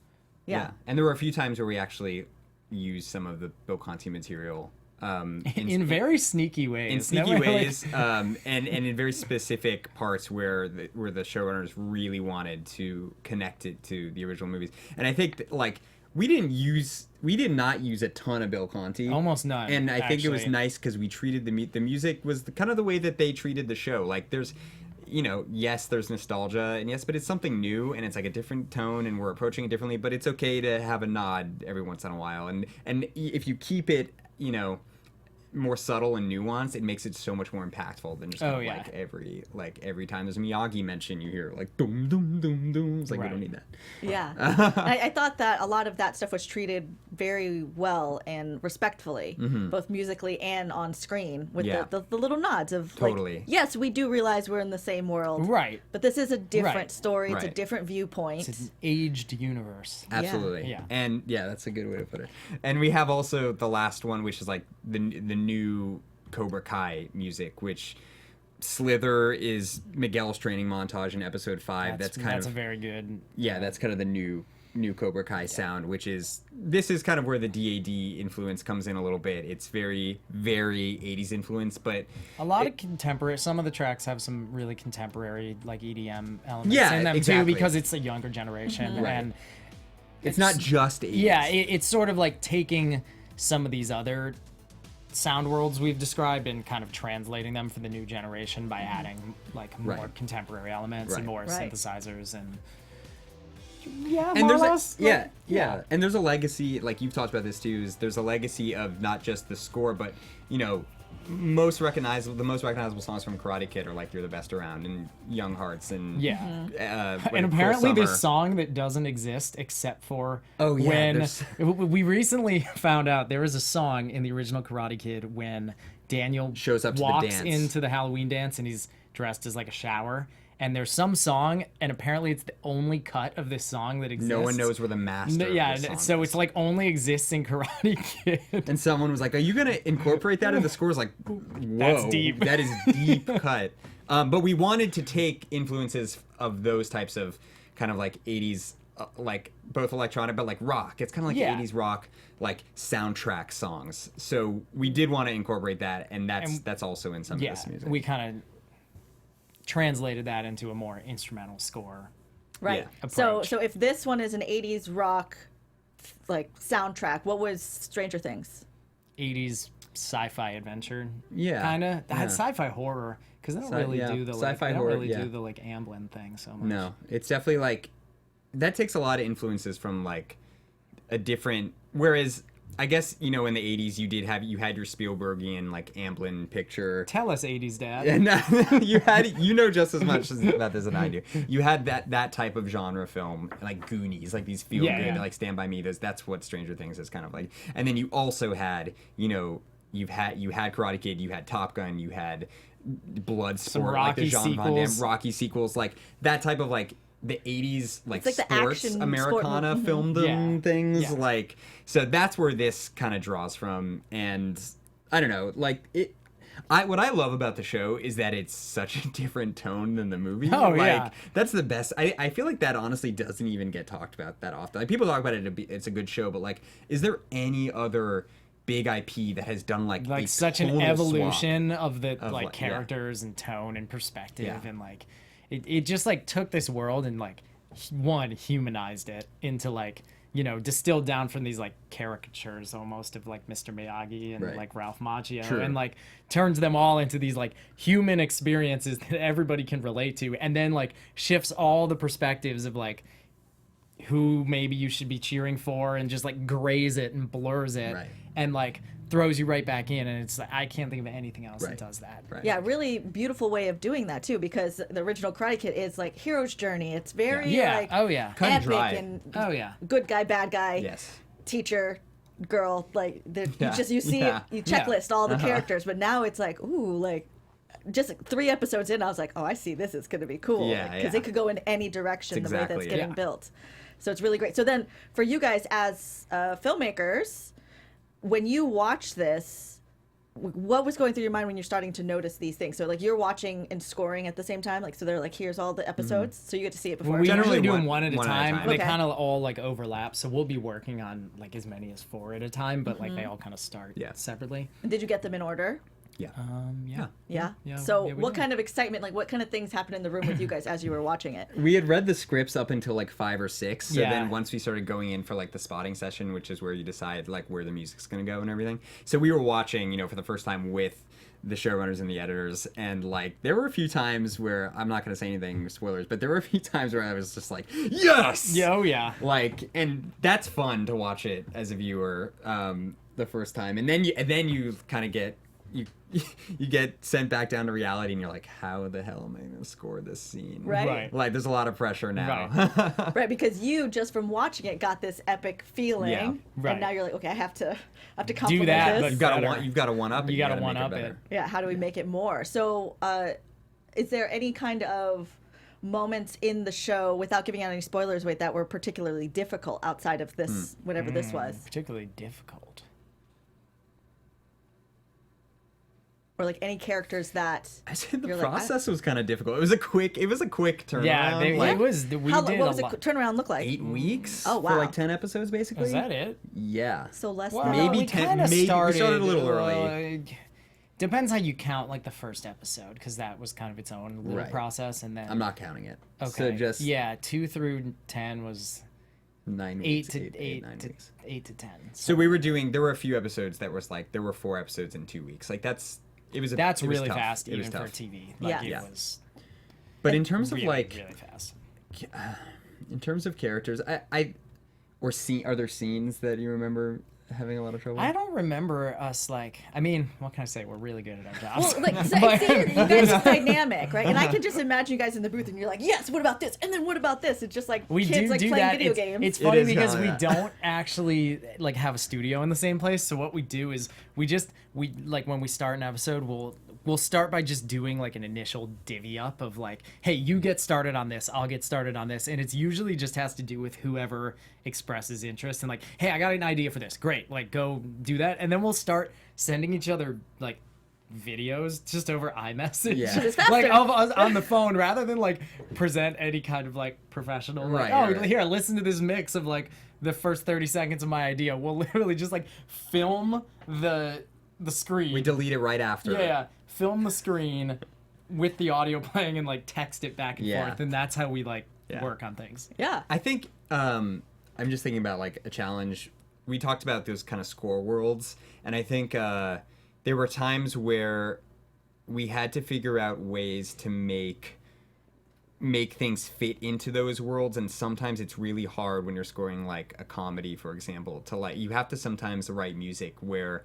Speaker 1: Yeah.
Speaker 3: And there were a few times where we actually used some of the Bill Conti material
Speaker 4: In very sneaky ways.
Speaker 3: in sneaky
Speaker 4: Never, like-
Speaker 3: ways, and in very specific parts where the showrunners really wanted to connect it to the original movies. And I think that, like we did not use a ton of Bill Conti,
Speaker 4: Almost none,
Speaker 3: And I think it was
Speaker 4: actually.
Speaker 3: nice because we treated the music was kind of the way that they treated the show. Like there's, you know, yes, there's nostalgia, and yes, but it's something new, and it's like a different tone, and we're approaching it differently. But it's okay to have a nod every once in a while, and if you keep it, you know, more subtle and nuanced, it makes it so much more impactful than just kind of like every time there's a Miyagi mention, you hear like dum dum dum dum. It's like we don't need that.
Speaker 1: Yeah. I thought that a lot of that stuff was treated very well and respectfully, both musically and on screen, with the little nods of
Speaker 3: Totally.
Speaker 1: like, yes, we do realize we're in the same world,
Speaker 4: Right.
Speaker 1: but this is a different
Speaker 4: Right.
Speaker 1: story. It's a
Speaker 3: Right.
Speaker 1: different viewpoint.
Speaker 4: It's an aged universe.
Speaker 3: Absolutely.
Speaker 4: Yeah.
Speaker 3: And yeah, that's a good way to put it. And we have also the last one, which is like the new Cobra Kai music, which Slither is Miguel's training montage in episode 5. That's
Speaker 4: a very good.
Speaker 3: that's kind of the new Cobra Kai sound, which is this is kind of where the DAD influence comes in a little bit. It's very, very 80s influence, but
Speaker 4: A lot of contemporary. Some of the tracks have some really contemporary, like EDM elements
Speaker 3: Yeah,
Speaker 4: in them
Speaker 3: exactly.
Speaker 4: too, because it's a younger generation,
Speaker 3: Right.
Speaker 4: and
Speaker 3: it's not just 80s.
Speaker 4: yeah, it's sort of like taking some of these other sound worlds we've described and kind of translating them for the new generation by adding like more
Speaker 3: Right.
Speaker 4: contemporary elements and more
Speaker 1: Right.
Speaker 4: synthesizers and yeah,
Speaker 3: And
Speaker 4: more or
Speaker 3: there's
Speaker 4: less,
Speaker 3: and there's a legacy, like you've talked about this too, is there's a legacy of not just the score, but the most recognizable songs from Karate Kid are like You're the Best Around and Young Hearts and
Speaker 4: yeah.
Speaker 3: Cruel
Speaker 4: And apparently
Speaker 3: Summer.
Speaker 4: this song that doesn't exist except for
Speaker 3: Oh, yeah,
Speaker 4: when
Speaker 3: there's-
Speaker 4: we recently found out there was a song in the original Karate Kid when Daniel
Speaker 3: Shows up to the
Speaker 4: walks
Speaker 3: dance.
Speaker 4: into the Halloween dance and he's dressed as like a shower. And there's some song, and apparently it's the only cut of this song that exists.
Speaker 3: No one knows where the master of
Speaker 4: Yeah,
Speaker 3: this song
Speaker 4: so
Speaker 3: is.
Speaker 4: it's like only exists in Karate Kid.
Speaker 3: And someone was like, "Are you gonna incorporate that in the score?" It's like, whoa,
Speaker 4: That's deep.
Speaker 3: That is deep cut. But we wanted to take influences of those types of kind of like 80s, like both electronic, but like rock. It's kind of like
Speaker 4: Yeah.
Speaker 3: 80s rock, like soundtrack songs. So we did want to incorporate that, and that's also in some of
Speaker 4: Yeah,
Speaker 3: this music.
Speaker 4: we kind of translated that into a more instrumental score.
Speaker 1: Right.
Speaker 4: Yeah.
Speaker 1: So
Speaker 4: approach.
Speaker 1: if this one is an 80s rock like soundtrack, what was Stranger Things?
Speaker 4: 80s sci-fi adventure.
Speaker 3: Yeah,
Speaker 4: Kind of.
Speaker 3: yeah.
Speaker 4: Sci-fi horror, because they don't
Speaker 3: Sci-
Speaker 4: really
Speaker 3: yeah,
Speaker 4: do the like,
Speaker 3: sci-fi
Speaker 4: they don't
Speaker 3: horror,
Speaker 4: really
Speaker 3: yeah.
Speaker 4: do the like Amblin thing so much.
Speaker 3: No, it's definitely like that takes a lot of influences from like a different. Whereas I guess in the 80s you had your Spielbergian like Amblin picture.
Speaker 4: Tell us, 80s dad.
Speaker 3: And you had just as much about this as I do. You had that type of genre film like Goonies, like these feel good, like Stand by Me. That's what Stranger Things is kind of like. And then you also had you had Karate Kid, you had Top Gun, you had Bloodsport, like the
Speaker 4: Rocky
Speaker 3: Jean Van Damme
Speaker 4: sequels.
Speaker 3: Rocky sequels, like that type of like the 80s like,
Speaker 1: It's like the
Speaker 3: sports
Speaker 1: action
Speaker 3: Americana
Speaker 1: sport-
Speaker 3: filmdom
Speaker 4: Yeah.
Speaker 3: things
Speaker 4: Yeah.
Speaker 3: like, so that's where this kind of draws from. And I don't know, like what I love about the show is that it's such a different tone than the movie.
Speaker 4: Oh,
Speaker 3: like,
Speaker 4: yeah.
Speaker 3: That's the best. I feel like that honestly doesn't even get talked about that often. Like, people talk about it's a good show, but like, is there any other big IP that has done like a
Speaker 4: such an
Speaker 3: tonal
Speaker 4: evolution
Speaker 3: swap
Speaker 4: of the
Speaker 3: of,
Speaker 4: like
Speaker 3: like, yeah.
Speaker 4: characters and tone and perspective
Speaker 3: Yeah.
Speaker 4: and like it just like took this world and like humanized it into like distilled down from these like caricatures almost of like Mr. Miyagi and
Speaker 3: Right.
Speaker 4: like Ralph Macchio
Speaker 3: True.
Speaker 4: and like turns them all into these like human experiences that everybody can relate to, and then like shifts all the perspectives of like who maybe you should be cheering for and just like grays it and blurs it
Speaker 3: Right.
Speaker 4: and like throws you right back in, and it's like I can't think of anything else
Speaker 3: Right.
Speaker 4: that does that.
Speaker 3: Right.
Speaker 1: Yeah, really beautiful way of doing that too, because the original Karate Kid is like hero's journey. It's very
Speaker 4: Yeah.
Speaker 1: like
Speaker 4: Oh yeah.
Speaker 3: Cut and
Speaker 1: epic
Speaker 3: dry.
Speaker 1: and
Speaker 4: Oh yeah.
Speaker 1: good guy, bad guy,
Speaker 3: Yes.
Speaker 1: teacher, girl. Like
Speaker 3: Yeah.
Speaker 1: you see
Speaker 3: Yeah.
Speaker 1: it, you checklist all the
Speaker 3: Uh-huh.
Speaker 1: characters, but now it's like ooh, like just 3 episodes in, I was like, oh, I see this is going to be cool.
Speaker 3: Yeah,
Speaker 1: Because
Speaker 3: yeah.
Speaker 1: it could go in any direction the way
Speaker 3: exactly
Speaker 1: that's
Speaker 3: it.
Speaker 1: getting
Speaker 4: Yeah.
Speaker 1: built. So it's really great. So then for you guys as filmmakers, when you watch this, what was going through your mind when you're starting to notice these things? So like you're watching and scoring at the same time, like so they're like here's all the episodes, so you get to see it before.
Speaker 4: We
Speaker 3: Generally
Speaker 4: usually do them
Speaker 3: one-
Speaker 4: one at a
Speaker 3: one at a
Speaker 4: time.
Speaker 3: time.
Speaker 4: They
Speaker 1: Okay.
Speaker 4: kind of all like overlap, so we'll be working on like as many as 4 at a time, but like they all kind of start
Speaker 3: Yeah.
Speaker 4: separately.
Speaker 1: Did you get them in order?
Speaker 3: Yeah.
Speaker 4: Yeah.
Speaker 1: Yeah.
Speaker 4: Yeah,
Speaker 1: So
Speaker 4: yeah, we
Speaker 1: what
Speaker 4: did.
Speaker 1: kind of excitement, like what kind of things happened in the room with you guys as you were watching it?
Speaker 3: We had read the scripts up until like 5 or 6. So
Speaker 4: Yeah.
Speaker 3: then once we started going in for like the spotting session, which is where you decide like where the music's going to go and everything. So we were watching, for the first time with the showrunners and the editors, and like there were a few times where I'm not going to say anything spoilers, but there were a few times where I was just like, yes.
Speaker 4: Yeah, oh yeah.
Speaker 3: Like, and that's fun to watch it as a viewer the first time, and then you kind of get you get sent back down to reality, and you're like, how the hell am I going to score this scene?
Speaker 1: Right.
Speaker 3: Like, there's a lot of pressure now.
Speaker 4: Right.
Speaker 1: Right, because you just from watching it got this epic feeling,
Speaker 3: Yeah.
Speaker 4: Right.
Speaker 1: and now you're like, okay, I have to compliment
Speaker 4: that,
Speaker 1: this.
Speaker 4: but
Speaker 3: You've got
Speaker 4: better.
Speaker 3: to one up it.
Speaker 4: You gotta
Speaker 3: gotta
Speaker 4: one
Speaker 3: make
Speaker 4: up
Speaker 3: better.
Speaker 4: it.
Speaker 1: Yeah, how do we make it more? So, is there any kind of moments in the show, without giving out any spoilers, that were particularly difficult outside of this, whatever this was?
Speaker 4: Particularly difficult.
Speaker 1: or like any characters that
Speaker 3: I said the
Speaker 1: you're like,
Speaker 3: process was kind of difficult. It was a quick turnaround.
Speaker 4: Yeah,
Speaker 3: like,
Speaker 4: it was. We
Speaker 1: how,
Speaker 4: did
Speaker 1: what
Speaker 4: a
Speaker 1: was the
Speaker 4: lot.
Speaker 1: turnaround look like?
Speaker 3: 8 weeks.
Speaker 1: Oh, wow.
Speaker 3: For like 10 episodes, basically.
Speaker 4: Is that it?
Speaker 3: Yeah.
Speaker 1: So less
Speaker 4: Well,
Speaker 1: than
Speaker 3: Maybe
Speaker 4: we
Speaker 3: 10
Speaker 4: kinda
Speaker 3: maybe we started a little
Speaker 4: early. Depends how you count, like the first episode, because that was kind of its own little
Speaker 3: Right.
Speaker 4: process, and then
Speaker 3: I'm not counting it.
Speaker 4: Okay.
Speaker 3: So just
Speaker 4: 2 through 10 was
Speaker 3: 9
Speaker 4: 8
Speaker 3: weeks.
Speaker 4: to 8
Speaker 3: 9
Speaker 4: to
Speaker 3: weeks.
Speaker 4: 8 to 10.
Speaker 3: So we were doing. There were a few episodes that was like there were 4 episodes in 2 weeks. Like that's it was.
Speaker 4: That's
Speaker 3: it was
Speaker 4: really
Speaker 3: tough.
Speaker 4: fast,
Speaker 3: It was
Speaker 4: even for
Speaker 3: tough.
Speaker 4: TV.
Speaker 1: Yeah.
Speaker 4: Like,
Speaker 3: Yeah.
Speaker 4: It was
Speaker 3: But in terms
Speaker 4: really,
Speaker 3: of like,
Speaker 4: really fast.
Speaker 3: in terms of characters, I or scene. Are there scenes that you remember having a lot of trouble?
Speaker 4: I don't remember us like. I mean, what can I say? We're really good at our jobs.
Speaker 1: Well, like, see, you guys are dynamic, right? And I can just imagine you guys in the booth, and you're like, "Yes, what about this?" And then what about this? It's just like
Speaker 4: we
Speaker 1: kids like
Speaker 4: do
Speaker 1: playing
Speaker 4: that.
Speaker 1: video
Speaker 4: it's,
Speaker 1: games.
Speaker 4: It's funny
Speaker 3: is
Speaker 4: because
Speaker 3: kinda
Speaker 4: we
Speaker 3: that.
Speaker 4: don't actually like have a studio in the same place. So what we do is we like when we start an episode, we'll start by just doing like an initial divvy up of like, hey, you get started on this, I'll get started on this, and it's usually just has to do with whoever expresses interest and like, hey, I got an idea for this, great, like go do that, and then we'll start sending each other like videos just over iMessage,
Speaker 3: Yeah.
Speaker 1: It's
Speaker 4: like
Speaker 1: faster.
Speaker 4: of us on the phone rather than like present any kind of like professional like,
Speaker 3: Right.
Speaker 4: here, listen to this mix of like the first 30 seconds of my idea. We'll literally just like film the screen.
Speaker 3: We delete it right after.
Speaker 4: Yeah, film the screen with the audio playing and like text it back and
Speaker 3: Yeah.
Speaker 4: forth, and that's how we like
Speaker 3: Yeah.
Speaker 4: work on things.
Speaker 1: yeah.
Speaker 3: I think I'm just thinking about like a challenge. We talked about those kind of score worlds, and I think there were times where we had to figure out ways to make things fit into those worlds, and sometimes it's really hard when you're scoring like a comedy, for example, to like you have to sometimes write music where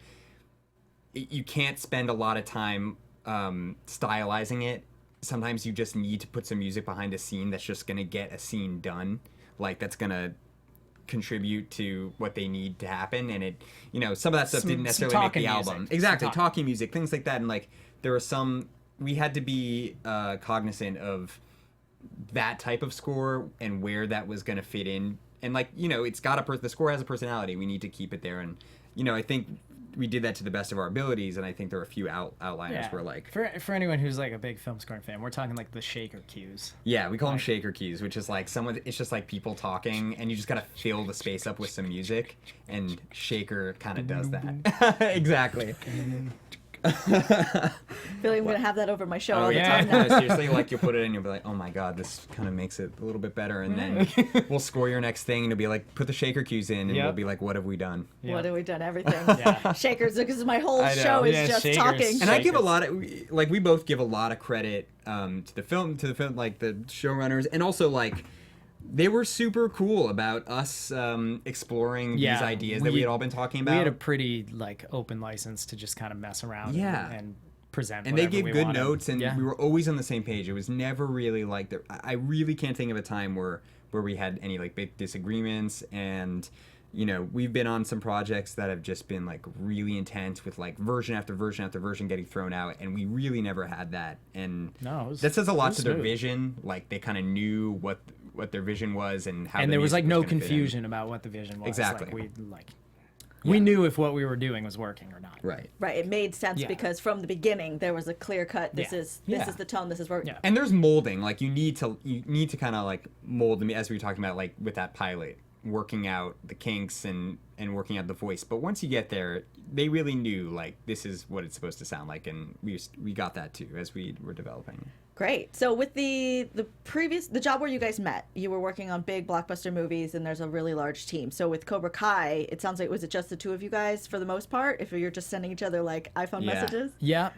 Speaker 3: you can't spend a lot of time stylizing it. Sometimes you just need to put some music behind a scene that's just gonna get a scene done, like that's gonna contribute to what they need to happen. And it, you know, some of that stuff
Speaker 4: Some-
Speaker 3: didn't
Speaker 4: some
Speaker 3: necessarily make the
Speaker 4: talking
Speaker 3: album.
Speaker 4: music.
Speaker 3: Exactly,
Speaker 4: Some talk-
Speaker 3: talking music, things like that. And like there were some, we had to be cognizant of that type of score and where that was gonna fit in. And like, you know, it's got the score has a personality. We need to keep it there. And you know, I think we did that to the best of our abilities, and I think there were a few outliners where like
Speaker 4: for anyone who's like a big film scoring fan, we're talking like the shaker cues.
Speaker 3: yeah, we call them shaker cues, which is like someone. It's just like people talking, and you just gotta fill the space up with some music, and shaker kind of does that. Exactly.
Speaker 1: I feel like I'm gonna have that over my show all the
Speaker 4: yeah.
Speaker 1: time now.
Speaker 3: No, seriously, like you'll put it in, you'll be like, oh my god, this kind of makes it a little bit better, and then we'll score your next thing, and it'll be like, put the shaker cues in, and we'll
Speaker 4: Yep.
Speaker 3: be like, what have we done?
Speaker 4: Yeah.
Speaker 1: What have we done? Everything.
Speaker 4: Yeah.
Speaker 1: Shakers, because my whole
Speaker 3: I know.
Speaker 1: show is
Speaker 4: Yeah,
Speaker 1: just
Speaker 4: shakers.
Speaker 1: talking.
Speaker 3: And I give a
Speaker 4: Shakers.
Speaker 3: lot of like we both give a lot of credit to the film like the showrunners, and also like they were super cool about us exploring these ideas that we had all been talking about.
Speaker 4: We had a pretty like open license to just kind of mess around
Speaker 3: Yeah.
Speaker 4: and present
Speaker 3: and they
Speaker 4: whatever
Speaker 3: gave
Speaker 4: we
Speaker 3: good
Speaker 4: wanted.
Speaker 3: notes, and
Speaker 4: Yeah.
Speaker 3: we were always on the same page. It was never really like there. I really can't think of a time where we had any like big disagreements. And you know, we've been on some projects that have just been like really intense with like version after version after version getting thrown out, and we really never had that. And
Speaker 4: No, it was-
Speaker 3: that says a
Speaker 4: it
Speaker 3: lot
Speaker 4: was
Speaker 3: to their
Speaker 4: smooth.
Speaker 3: vision. Like they kind of knew what their vision was and how.
Speaker 4: And
Speaker 3: the
Speaker 4: there was
Speaker 3: music
Speaker 4: like no
Speaker 3: gonna fit in.
Speaker 4: confusion about what the vision was.
Speaker 3: Exactly.
Speaker 4: Like we knew if what we were doing was working or not.
Speaker 3: Right.
Speaker 1: Right, it made sense
Speaker 4: Yeah.
Speaker 1: because from the beginning there was a clear cut. This
Speaker 4: Yeah.
Speaker 1: is
Speaker 3: Yeah.
Speaker 1: the tone. This is where.
Speaker 4: Yeah.
Speaker 3: And there's molding. Like you need to kind of like mold them, as we were talking about, like with that pilot, working out the kinks and working out the voice. But once you get there, they really knew like this is what it's supposed to sound like, and we got that too as we were developing.
Speaker 1: Great. So with the job where you guys met, you were working on big blockbuster movies, and there's a really large team. So with Cobra Kai, it sounds like was it just the two of you guys for the most part? If you're just sending each other like iPhone
Speaker 3: Yeah.
Speaker 1: messages.
Speaker 4: Yeah.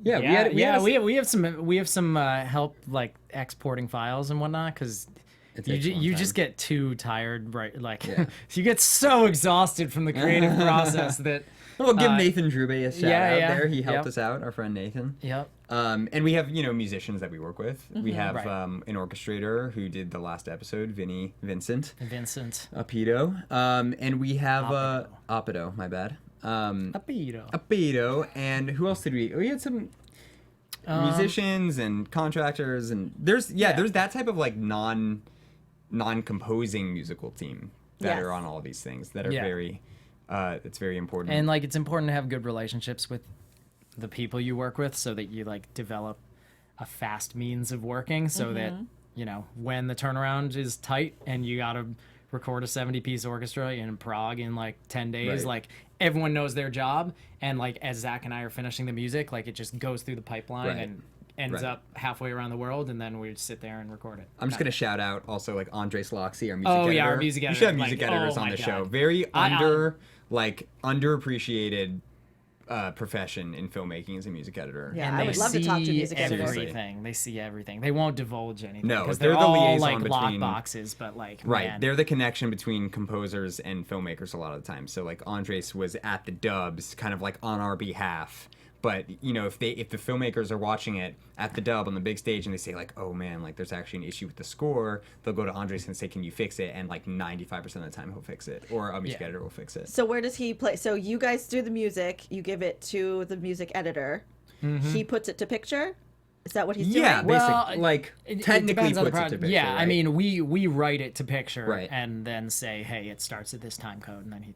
Speaker 4: We have some help like exporting files and whatnot because
Speaker 3: It
Speaker 4: you
Speaker 3: takes a long
Speaker 4: you
Speaker 3: time.
Speaker 4: just get too tired, right? Like
Speaker 3: Yeah.
Speaker 4: you get so exhausted from the creative process that.
Speaker 3: We'll give Nathan Drube a shout out
Speaker 4: yeah.
Speaker 3: there. He helped
Speaker 4: Yep.
Speaker 3: us out, our friend Nathan.
Speaker 4: Yep.
Speaker 3: And we have, musicians that we work with. We have
Speaker 4: Right.
Speaker 3: an orchestrator who did the last episode, Vincent
Speaker 4: Vincent.
Speaker 3: Apido. And we have
Speaker 4: Apido.
Speaker 3: Apido, my bad.
Speaker 4: Apido.
Speaker 3: Apido, and who else did we had some musicians and contractors, and there's that type of like non-composing musical team that
Speaker 1: Yes.
Speaker 3: are on all these things that are
Speaker 4: Yeah.
Speaker 3: very It's very important.
Speaker 4: And like it's important to have good relationships with the people you work with so that you like develop a fast means of working so that, you know, when the turnaround is tight and you got to record a 70-piece orchestra in Prague in like 10 days,
Speaker 3: Right.
Speaker 4: like everyone knows their job. And like as Zach and I are finishing the music, like it just goes through the pipeline
Speaker 3: Right.
Speaker 4: and ends
Speaker 3: Right.
Speaker 4: up halfway around the world, and then we sit there and record it.
Speaker 3: I'm just gonna shout out also like Andres Loxy, our music editor.
Speaker 4: Oh, yeah, our music
Speaker 3: We
Speaker 4: editor,
Speaker 3: should have music
Speaker 4: like,
Speaker 3: editors
Speaker 4: oh
Speaker 3: on
Speaker 4: my
Speaker 3: the show.
Speaker 4: God.
Speaker 3: Very
Speaker 4: I-
Speaker 3: underappreciated profession in filmmaking as a music editor.
Speaker 1: Yeah,
Speaker 4: And
Speaker 1: I
Speaker 4: they
Speaker 1: would love to talk to
Speaker 4: see
Speaker 1: music editors.
Speaker 4: everything. They see everything. They won't divulge anything.
Speaker 3: No,
Speaker 4: because
Speaker 3: they're the
Speaker 4: all
Speaker 3: liaison
Speaker 4: like
Speaker 3: between-
Speaker 4: lockboxes, but like
Speaker 3: Right,
Speaker 4: man.
Speaker 3: they're the connection between composers and filmmakers a lot of the time. So like Andres was at the dubs, kind of like on our behalf. But you know, if the filmmakers are watching it at the dub on the big stage and they say like, oh man, like there's actually an issue with the score, they'll go to Andres and say, can you fix it? And like 95% of the time he'll fix it, or a music
Speaker 4: Yeah.
Speaker 3: editor will fix it.
Speaker 1: So where does he play? So you guys do the music, you give it to the music editor. He puts it to picture. Is that what he's doing?
Speaker 3: Yeah,
Speaker 4: Well,
Speaker 3: basically, like
Speaker 4: It
Speaker 3: technically
Speaker 4: depends on the
Speaker 3: puts it to
Speaker 4: project.
Speaker 3: picture.
Speaker 4: Yeah, I
Speaker 3: right?
Speaker 4: mean, we write it to picture
Speaker 3: Right.
Speaker 4: and then say, hey, it starts at this time code, and then he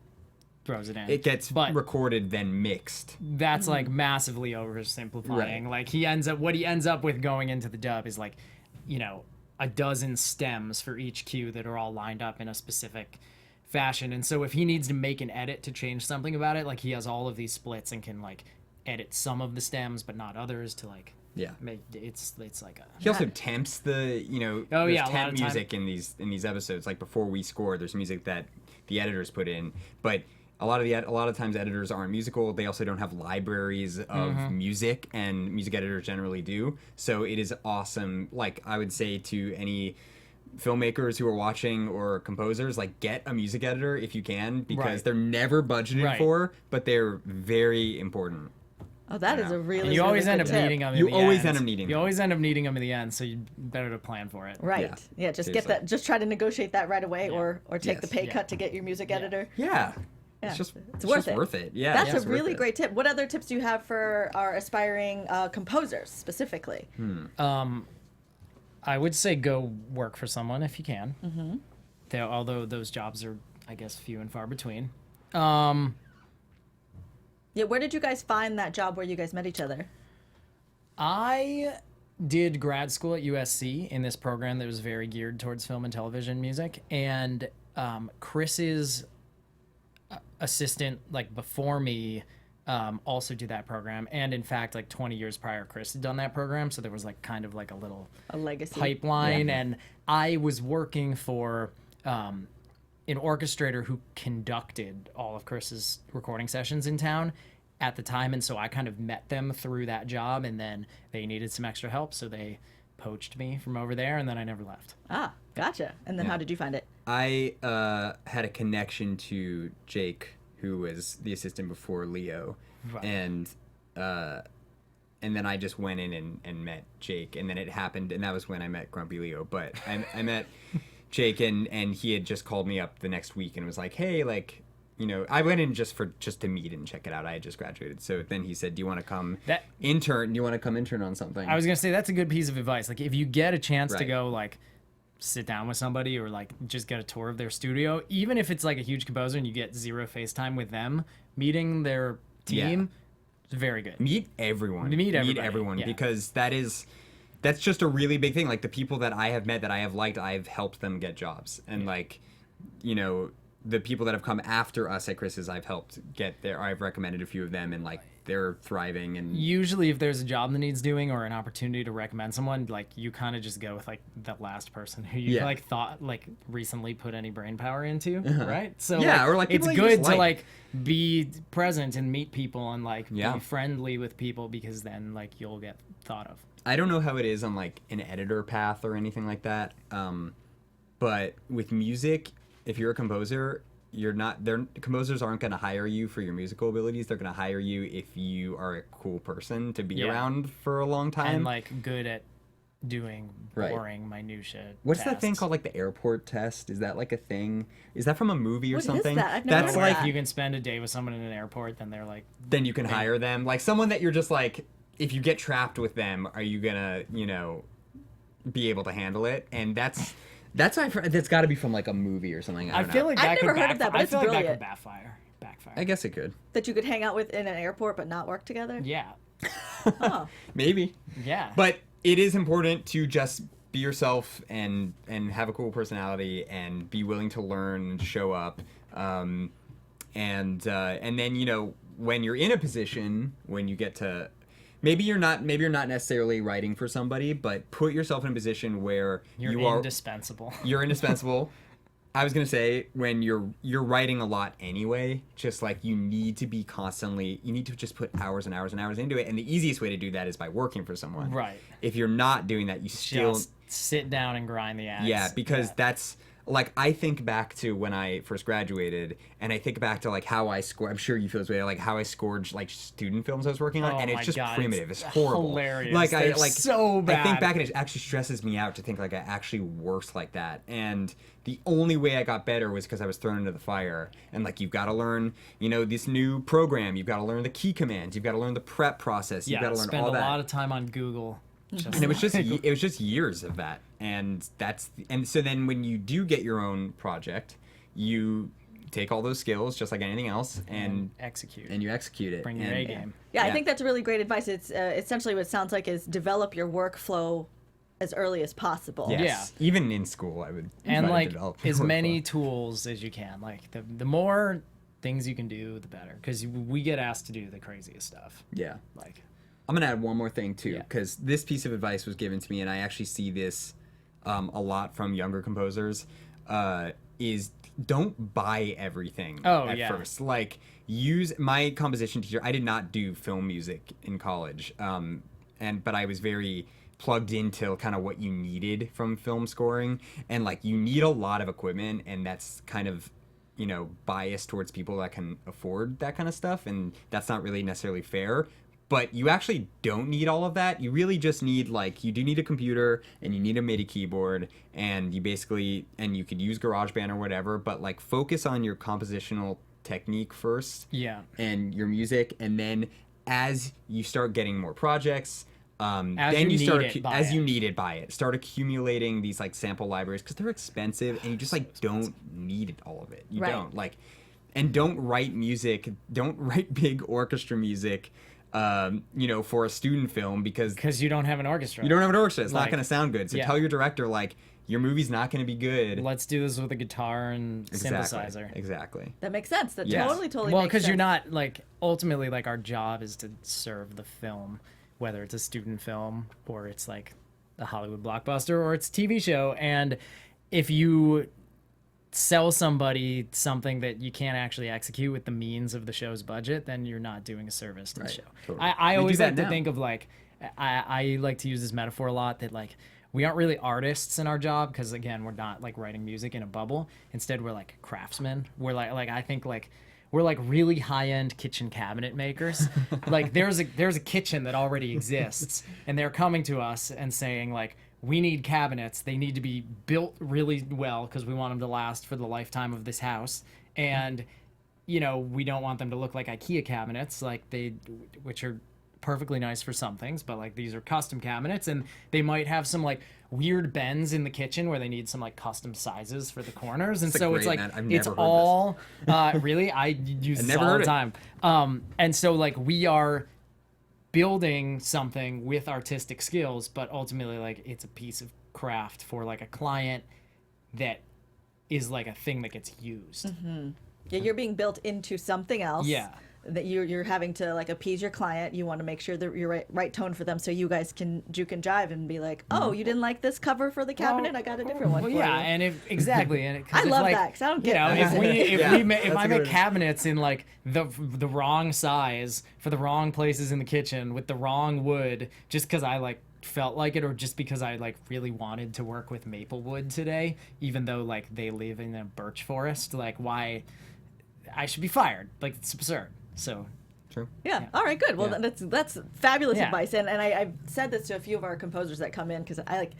Speaker 4: throws it in.
Speaker 3: it gets
Speaker 4: but
Speaker 3: recorded then mixed.
Speaker 4: that's like massively oversimplifying.
Speaker 3: Right.
Speaker 4: Like what he ends up with going into the dub is like, you know, a dozen stems for each cue that are all lined up in a specific fashion. And so if he needs to make an edit to change something about it, like he has all of these splits and can like edit some of the stems but not others to like
Speaker 3: Yeah.
Speaker 4: make it's like a
Speaker 3: He also temps the, you know,
Speaker 4: Oh,
Speaker 3: there's
Speaker 4: yeah, a lot
Speaker 3: temp
Speaker 4: of time.
Speaker 3: music in these episodes. Like before we score, there's music that the editors put in, but a lot of times editors aren't musical. They also don't have libraries of music, and music editors generally do. So it is awesome. Like I would say to any filmmakers who are watching or composers, like get a music editor if you can, because
Speaker 4: Right.
Speaker 3: they're never budgeted
Speaker 4: Right.
Speaker 3: for, but they're very important.
Speaker 1: Oh, that is a really,
Speaker 4: and you always
Speaker 1: really
Speaker 4: end
Speaker 1: good
Speaker 4: up
Speaker 1: tip.
Speaker 4: needing them.
Speaker 3: You
Speaker 4: in the
Speaker 3: always
Speaker 4: end.
Speaker 3: end up needing
Speaker 4: You
Speaker 3: them.
Speaker 4: always end up needing them in the end, so you better to plan for it.
Speaker 1: Right. Yeah, just get
Speaker 3: seriously.
Speaker 1: that. Just try to negotiate that right away, or take the
Speaker 3: Yes.
Speaker 1: pay
Speaker 4: Yeah.
Speaker 1: cut to get your music editor.
Speaker 3: Yeah.
Speaker 1: Yeah.
Speaker 3: It's just
Speaker 1: It's worth
Speaker 3: just
Speaker 1: it.
Speaker 3: worth it. Yeah.
Speaker 1: That's
Speaker 3: it's
Speaker 1: a
Speaker 3: worth
Speaker 1: really
Speaker 3: it.
Speaker 1: great tip. What other tips do you have for our aspiring composers specifically?
Speaker 4: I would say go work for someone if you can. Mm-hmm. Although those jobs are, I guess, few and far between.
Speaker 1: Yeah, where did you guys find that job where you guys met each other?
Speaker 4: I did grad school at USC in this program that was very geared towards film and television music, and Chris's assistant, like before me, also did that program, and in fact, like 20 years prior, Chris had done that program, so there was like kind of like a little
Speaker 1: A legacy
Speaker 4: pipeline, and I was working for an orchestrator who conducted all of Chris's recording sessions in town at the time, and so I kind of met them through that job, and then they needed some extra help, so they poached me from over there, and then I never left.
Speaker 1: Ah, gotcha. And then how did you find it?
Speaker 3: I had a connection to Jake, who was the assistant before Leo,
Speaker 4: Right.
Speaker 3: and then I just went in and met Jake, and then it happened, and that was when I met Grumpy Leo. But I met Jake, and he had just called me up the next week and was like, hey, like, you know, I went in just to meet and check it out. I had just graduated, so then he said, do you want to come intern? Do you want to come intern on something?
Speaker 4: I was gonna say that's a good piece of advice. Like if you get a chance to
Speaker 3: Right.
Speaker 4: go like sit down with somebody or like just get a tour of their studio, even if it's like a huge composer and you get zero FaceTime with them, meeting their team is very good.
Speaker 3: Meet everyone.
Speaker 4: Meet everybody, yeah.
Speaker 3: Because that's just a really big thing. Like the people that I have met that I have liked, I've helped them get jobs, and like, you know, the people that have come after us at Chris's, I've helped get there. I've recommended a few of them, and like they're thriving. And
Speaker 4: Usually if there's a job that needs doing or an opportunity to recommend someone, like you kind of just go with like the last person who you
Speaker 3: Yeah.
Speaker 4: like thought like recently put any brain power into, right? So
Speaker 3: Yeah, or, like,
Speaker 4: it's
Speaker 3: people you
Speaker 4: good
Speaker 3: just
Speaker 4: to
Speaker 3: like.
Speaker 4: like be present and meet people and like
Speaker 3: Yeah.
Speaker 4: be friendly with people, because then like you'll get thought of.
Speaker 3: I don't know how it is on like an editor path or anything like that. But with music, if you're a composer, composers aren't going to hire you for your musical abilities. They're going to hire you if you are a cool person to be
Speaker 4: Yeah.
Speaker 3: around for a long time.
Speaker 4: And like good at doing
Speaker 3: Right.
Speaker 4: boring minutia.
Speaker 3: What's that thing
Speaker 4: tasks.
Speaker 3: called, like the airport test? Is that like a thing? Is that from a movie or
Speaker 1: What is
Speaker 3: something?
Speaker 1: that? I've never
Speaker 3: That's
Speaker 1: heard of
Speaker 3: like
Speaker 1: that.
Speaker 4: You can spend a day with someone in an airport, then they're like,
Speaker 3: then you can hire them. Like someone that you're just like, if you get trapped with them, are you gonna, you know, be able to handle it? And that's got to be from like a movie or something. I
Speaker 4: I
Speaker 3: don't
Speaker 4: feel
Speaker 3: know.
Speaker 4: like
Speaker 1: I've
Speaker 4: that
Speaker 1: never
Speaker 4: could
Speaker 1: heard of that, but
Speaker 4: I
Speaker 1: it's
Speaker 4: feel like that
Speaker 1: brilliant.
Speaker 4: could backfire. backfire.
Speaker 3: I guess it could.
Speaker 1: That you could hang out with in an airport but not work together?
Speaker 4: Yeah.
Speaker 1: Oh.
Speaker 3: Maybe.
Speaker 4: Yeah.
Speaker 3: But it is important to just be yourself and have a cool personality and be willing to learn and show up. And then, you know, when you're in a position, when you get to, maybe you're not necessarily writing for somebody, but put yourself in a position where
Speaker 4: You're indispensable.
Speaker 3: You're indispensable. I was gonna say, when you're writing a lot anyway, just like you need to just put hours and hours and hours into it, and the easiest way to do that is by working for someone.
Speaker 4: Right.
Speaker 3: If you're not doing that, you still
Speaker 4: Just sit down and grind the axe.
Speaker 3: yeah, because that's like, I think back to when I first graduated, and I think back to like how I scored. I'm sure you feel this way, like how I scored like student films I was working on,
Speaker 4: Oh
Speaker 3: and it's
Speaker 4: my
Speaker 3: just
Speaker 4: God,
Speaker 3: primitive.
Speaker 4: it's
Speaker 3: It's horrible.
Speaker 4: hilarious.
Speaker 3: Like
Speaker 4: They're so
Speaker 3: I think
Speaker 4: bad.
Speaker 3: back, and it actually stresses me out to think like I actually worked like that. And the only way I got better was because I was thrown into the fire. And like, you've got to learn, you know, this new program. You've got to learn the key commands. You've got to learn the prep process. You've got to learn
Speaker 4: spend
Speaker 3: all
Speaker 4: a
Speaker 3: that.
Speaker 4: lot of time on Google.
Speaker 3: And it was just years of that. And so then when you do get your own project, you take all those skills just like anything else and
Speaker 4: execute.
Speaker 3: And you execute it.
Speaker 4: Bring your A game.
Speaker 1: Yeah, I think that's really great advice. It's essentially what it sounds like is develop your workflow as early as possible.
Speaker 3: Yes.
Speaker 4: Yeah.
Speaker 3: Even in school, I would
Speaker 4: And
Speaker 3: try to
Speaker 4: like
Speaker 3: develop
Speaker 4: as
Speaker 3: workflow.
Speaker 4: many tools as you can. Like the more things you can do, the better. Because we get asked to do the craziest stuff.
Speaker 3: Yeah.
Speaker 4: Like,
Speaker 3: I'm gonna add one more thing too,
Speaker 4: Yeah.
Speaker 3: because this piece of advice was given to me, and I actually see this a lot from younger composers. Is don't buy everything at first. Like, use my composition teacher. I did not do film music in college, but I was very plugged into kind of what you needed from film scoring, and like you need a lot of equipment, and that's kind of, you know, biased towards people that can afford that kind of stuff, and that's not really necessarily fair. But you actually don't need all of that. You really just need, like, you do need a computer and you need a MIDI keyboard, and you could use GarageBand or whatever, but like focus on your compositional technique first.
Speaker 4: Yeah.
Speaker 3: And your music, and then as you start getting more projects, then
Speaker 4: you
Speaker 3: you start
Speaker 4: need it, buy
Speaker 3: as
Speaker 4: it.
Speaker 3: you need it, buy it. Start accumulating these like sample libraries because they're expensive, and you just like don't need all of it. You
Speaker 1: Right.
Speaker 3: don't like, and don't write big orchestra music. You know, for a student film because
Speaker 4: you don't have an orchestra.
Speaker 3: You don't have an orchestra. It's not
Speaker 4: Like,
Speaker 3: going to sound good. So
Speaker 4: yeah.
Speaker 3: tell your director, like, your movie's not going to be good.
Speaker 4: Let's do this with a guitar and synthesizer.
Speaker 3: Exactly.
Speaker 1: That makes sense. That
Speaker 3: Yes.
Speaker 1: totally
Speaker 4: Well,
Speaker 1: makes
Speaker 4: because
Speaker 1: sense.
Speaker 4: you're not, like, ultimately, like, our job is to serve the film, whether it's a student film or it's like a Hollywood blockbuster or it's a TV show. And if you sell somebody something that you can't actually execute with the means of the show's budget, then you're not doing a service to the show.
Speaker 3: Totally.
Speaker 4: I
Speaker 3: We do
Speaker 4: always
Speaker 3: that
Speaker 4: like to
Speaker 3: now.
Speaker 4: think of, like, I like to use this metaphor a lot that, like, we aren't really artists in our job because, again, we're not like writing music in a bubble. Instead, we're like craftsmen. We're like I think like we're like really high-end kitchen cabinet makers. Like there's a kitchen that already exists, and they're coming to us and saying like, we need cabinets. They need to be built really well because we want them to last for the lifetime of this house. And you know, we don't want them to look like IKEA cabinets, which are perfectly nice for some things, but like these are custom cabinets, and they might have some like weird bends in the kitchen where they need some like custom sizes for the corners, and
Speaker 3: That's a
Speaker 4: so it's
Speaker 3: great
Speaker 4: like
Speaker 3: man. I've
Speaker 4: it's
Speaker 3: never heard
Speaker 4: all really I use this
Speaker 3: never
Speaker 4: all
Speaker 3: heard
Speaker 4: the
Speaker 3: it.
Speaker 4: time, and so like we are building something with artistic skills, but ultimately like it's a piece of craft for like a client that is like a thing that gets used.
Speaker 1: Yeah, you're being built into something else.
Speaker 4: Yeah.
Speaker 1: That you're having to like appease your client. You want to make sure that you're right tone for them, so you guys can juke and jive and be like, oh, you didn't like this cover for the cabinet? I got a different one
Speaker 4: Well,
Speaker 1: for
Speaker 4: yeah,
Speaker 1: you.
Speaker 4: and
Speaker 1: I love that because I don't get that.
Speaker 4: If I make cabinets in like the wrong size for the wrong places in the kitchen with the wrong wood, just because I like felt like it, or just because I like really wanted to work with maple wood today, even though like they live in a birch forest, like why I should be fired? Like it's absurd. So
Speaker 3: True.
Speaker 1: Yeah. All right. Good. Well,
Speaker 3: Yeah.
Speaker 1: that's fabulous
Speaker 4: Yeah.
Speaker 1: advice, and I've said this to a few of our composers that come in because I like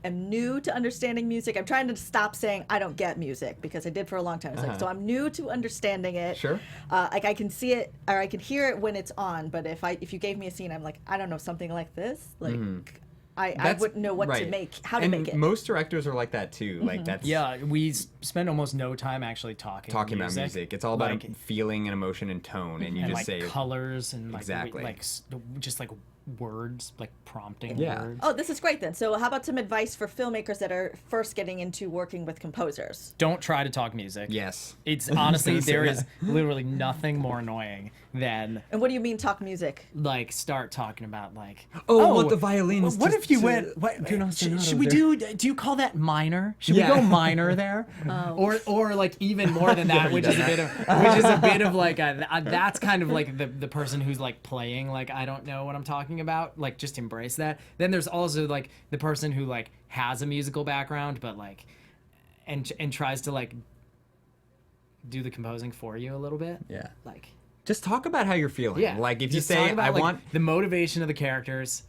Speaker 1: am new to understanding music. I'm trying to stop saying I don't get music because I did for a long time. It's like, so I'm new to understanding it.
Speaker 3: Sure.
Speaker 1: Like I can see it or I can hear it when it's on, but if you gave me a scene, I'm like, I don't know, something like this, like. I wouldn't know what to
Speaker 3: right.
Speaker 1: make, how to
Speaker 3: and
Speaker 1: make it.
Speaker 3: Most directors are like that too. Like that's
Speaker 4: Yeah, we spend almost no time actually talking
Speaker 3: about music. It's all about
Speaker 4: Like-
Speaker 3: feeling and emotion and tone, and you
Speaker 4: and
Speaker 3: just
Speaker 4: like
Speaker 3: say
Speaker 4: colors and like
Speaker 3: Exactly.
Speaker 4: just like words, like prompting
Speaker 3: Yeah.
Speaker 4: words.
Speaker 1: Oh, this is great then. So how about some advice for filmmakers that are first getting into working with composers?
Speaker 4: Don't try to talk music.
Speaker 3: yes.
Speaker 4: It's honestly there is literally nothing more annoying than
Speaker 1: And what do you mean talk music?
Speaker 4: like start talking about like
Speaker 3: Oh, what the violins
Speaker 4: What
Speaker 3: just
Speaker 4: if you
Speaker 3: to-
Speaker 4: went? What,
Speaker 3: do not say
Speaker 4: should
Speaker 3: no
Speaker 4: we
Speaker 3: there.
Speaker 4: do you call that minor? Should
Speaker 3: Yeah.
Speaker 4: we go minor there? Or like even more than that, which is a bit of like that's kind of like the person who's like playing like I don't know what I'm talking about. Like just embrace that. Then there's also like the person who like has a musical background but like and tries to like do the composing for you a little bit.
Speaker 3: Yeah.
Speaker 4: Like
Speaker 3: Just talk about how you're feeling.
Speaker 4: yeah.
Speaker 3: Like if you
Speaker 4: Just
Speaker 3: say
Speaker 4: talk about,
Speaker 3: I
Speaker 4: like,
Speaker 3: want,
Speaker 4: the motivation of the characters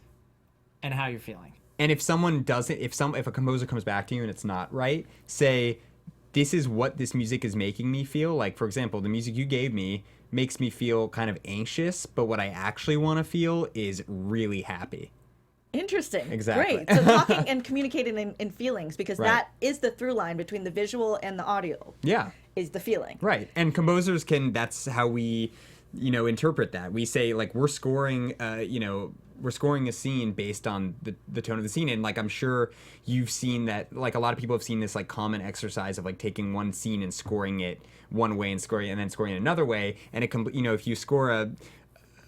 Speaker 4: and how you're feeling.
Speaker 3: and if someone doesn't, if a composer comes back to you and it's not right, say, this is what this music is making me feel. Like for example, the music you gave me makes me feel kind of anxious, but what I actually want to feel is really happy.
Speaker 1: Interesting.
Speaker 3: Exactly.
Speaker 1: Great. So talking and communicating in feelings, because
Speaker 3: Right.
Speaker 1: that is the through line between the visual and the audio,
Speaker 3: Yeah.
Speaker 1: is the feeling.
Speaker 3: Right. And composers can, that's how we, interpret that. We say like we're scoring, we're scoring a scene based on the tone of the scene. And like, I'm sure you've seen that, like a lot of people have seen this like common exercise of like taking one scene and scoring it one way and then scoring it another way. And it can, if you score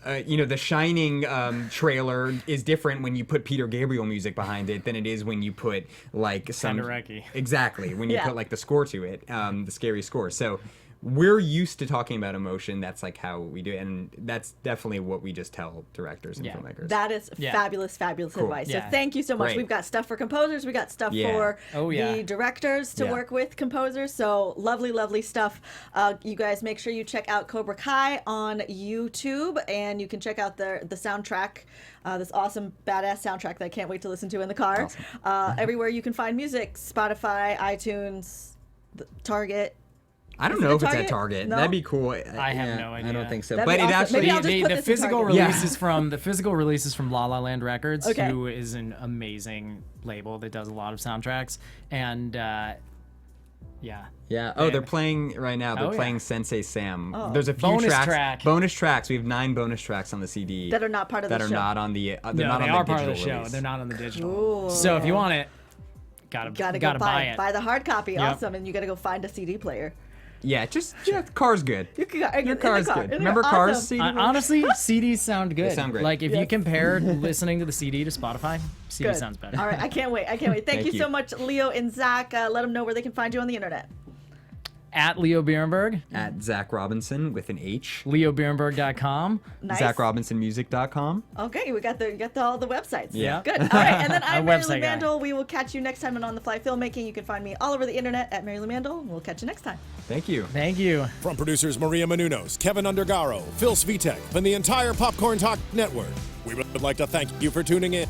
Speaker 3: the Shining trailer is different when you put Peter Gabriel music behind it than it is when you put like some
Speaker 4: Penderecki.
Speaker 3: exactly when you
Speaker 1: Yeah.
Speaker 3: put like the score to it, the scary score. So we're used to talking about emotion. That's like how we do it, and that's definitely what we just tell directors and
Speaker 4: Yeah.
Speaker 3: filmmakers.
Speaker 1: That is
Speaker 4: Yeah.
Speaker 1: fabulous advice.
Speaker 4: Yeah.
Speaker 1: So thank you so much.
Speaker 3: Great.
Speaker 1: We've got stuff for composers. We got stuff
Speaker 3: Yeah.
Speaker 1: for
Speaker 4: Oh, yeah.
Speaker 1: the directors to
Speaker 3: Yeah.
Speaker 1: work with composers. So lovely stuff. You guys make sure you check out Cobra Kai on YouTube, and you can check out the soundtrack, this awesome badass soundtrack that I can't wait to listen to in the car. Everywhere you can find music, Spotify, iTunes, Target.
Speaker 3: I don't
Speaker 1: Is it
Speaker 3: know
Speaker 1: at
Speaker 3: if it's at
Speaker 1: Target?
Speaker 3: Target.
Speaker 1: No?
Speaker 3: That'd be cool.
Speaker 4: I have no idea.
Speaker 3: I don't think so.
Speaker 1: That'd
Speaker 3: But
Speaker 1: be
Speaker 3: it
Speaker 1: awesome.
Speaker 3: actually
Speaker 1: Maybe I'll just put
Speaker 4: the
Speaker 1: this in
Speaker 4: physical
Speaker 1: Target.
Speaker 4: release is from La La Land Records,
Speaker 1: Okay.
Speaker 4: who is an amazing label that does a lot of soundtracks, and yeah.
Speaker 3: Yeah. Oh, they're playing right now. They're
Speaker 4: Oh, yeah.
Speaker 3: playing Sensei Sam.
Speaker 1: Oh.
Speaker 3: There's a few
Speaker 4: Bonus
Speaker 3: tracks.
Speaker 4: track.
Speaker 3: Bonus tracks. We have 9 bonus tracks on the CD
Speaker 1: That are not part of the
Speaker 3: that are
Speaker 1: show.
Speaker 3: not on the. They're
Speaker 4: No,
Speaker 3: not
Speaker 4: they
Speaker 3: on
Speaker 4: are
Speaker 3: the
Speaker 4: part of the
Speaker 3: digital
Speaker 4: show.
Speaker 3: release.
Speaker 4: They're not on the digital.
Speaker 1: Cool.
Speaker 4: So if you want it, gotta
Speaker 1: Gotta
Speaker 4: buy
Speaker 1: go
Speaker 4: it.
Speaker 1: buy the hard copy.
Speaker 4: Yep.
Speaker 1: Awesome. And you gotta go find a CD player.
Speaker 3: Yeah, the car's good.
Speaker 1: You can go,
Speaker 3: Your car's good. Remember
Speaker 1: awesome.
Speaker 3: Cars CD?
Speaker 4: Honestly, CDs sound good.
Speaker 3: They sound great.
Speaker 4: Like if
Speaker 1: Yes.
Speaker 4: you compare listening to the CD to Spotify, CD
Speaker 1: Good.
Speaker 4: sounds better.
Speaker 1: All right, I can't wait. Thank
Speaker 3: Thank
Speaker 1: you
Speaker 3: you.
Speaker 1: so much, Leo and Zach. Let them know where they can find you on the internet.
Speaker 4: At Leo Birenberg,
Speaker 3: At Zach Robinson with an H.
Speaker 4: leobirenberg.com.
Speaker 1: Nice.
Speaker 3: ZachRobinsonmusic.com.
Speaker 1: Okay, we got all the websites.
Speaker 3: Yeah.
Speaker 1: Good. All right, and then I'm
Speaker 4: Our
Speaker 1: Marielou
Speaker 4: website guy.
Speaker 1: Mandl. We will catch you next time on the Fly Filmmaking. You can find me all over the internet at Marielou Mandl. We'll catch you next time.
Speaker 3: Thank you.
Speaker 4: Thank you.
Speaker 2: From producers Maria Menounos, Kevin Undergaro, Phil Svitek, and the entire Popcorn Talk Network, we would like to thank you for tuning in.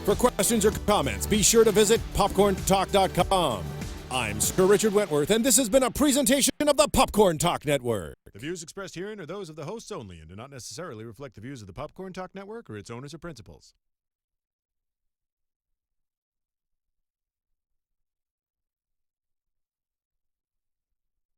Speaker 2: For questions or comments, be sure to visit popcorntalk.com. I'm Sir Richard Wentworth, and this has been a presentation of the Popcorn Talk Network. The views expressed herein are those of the hosts only and do not necessarily reflect the views of the Popcorn Talk Network or its owners or principals.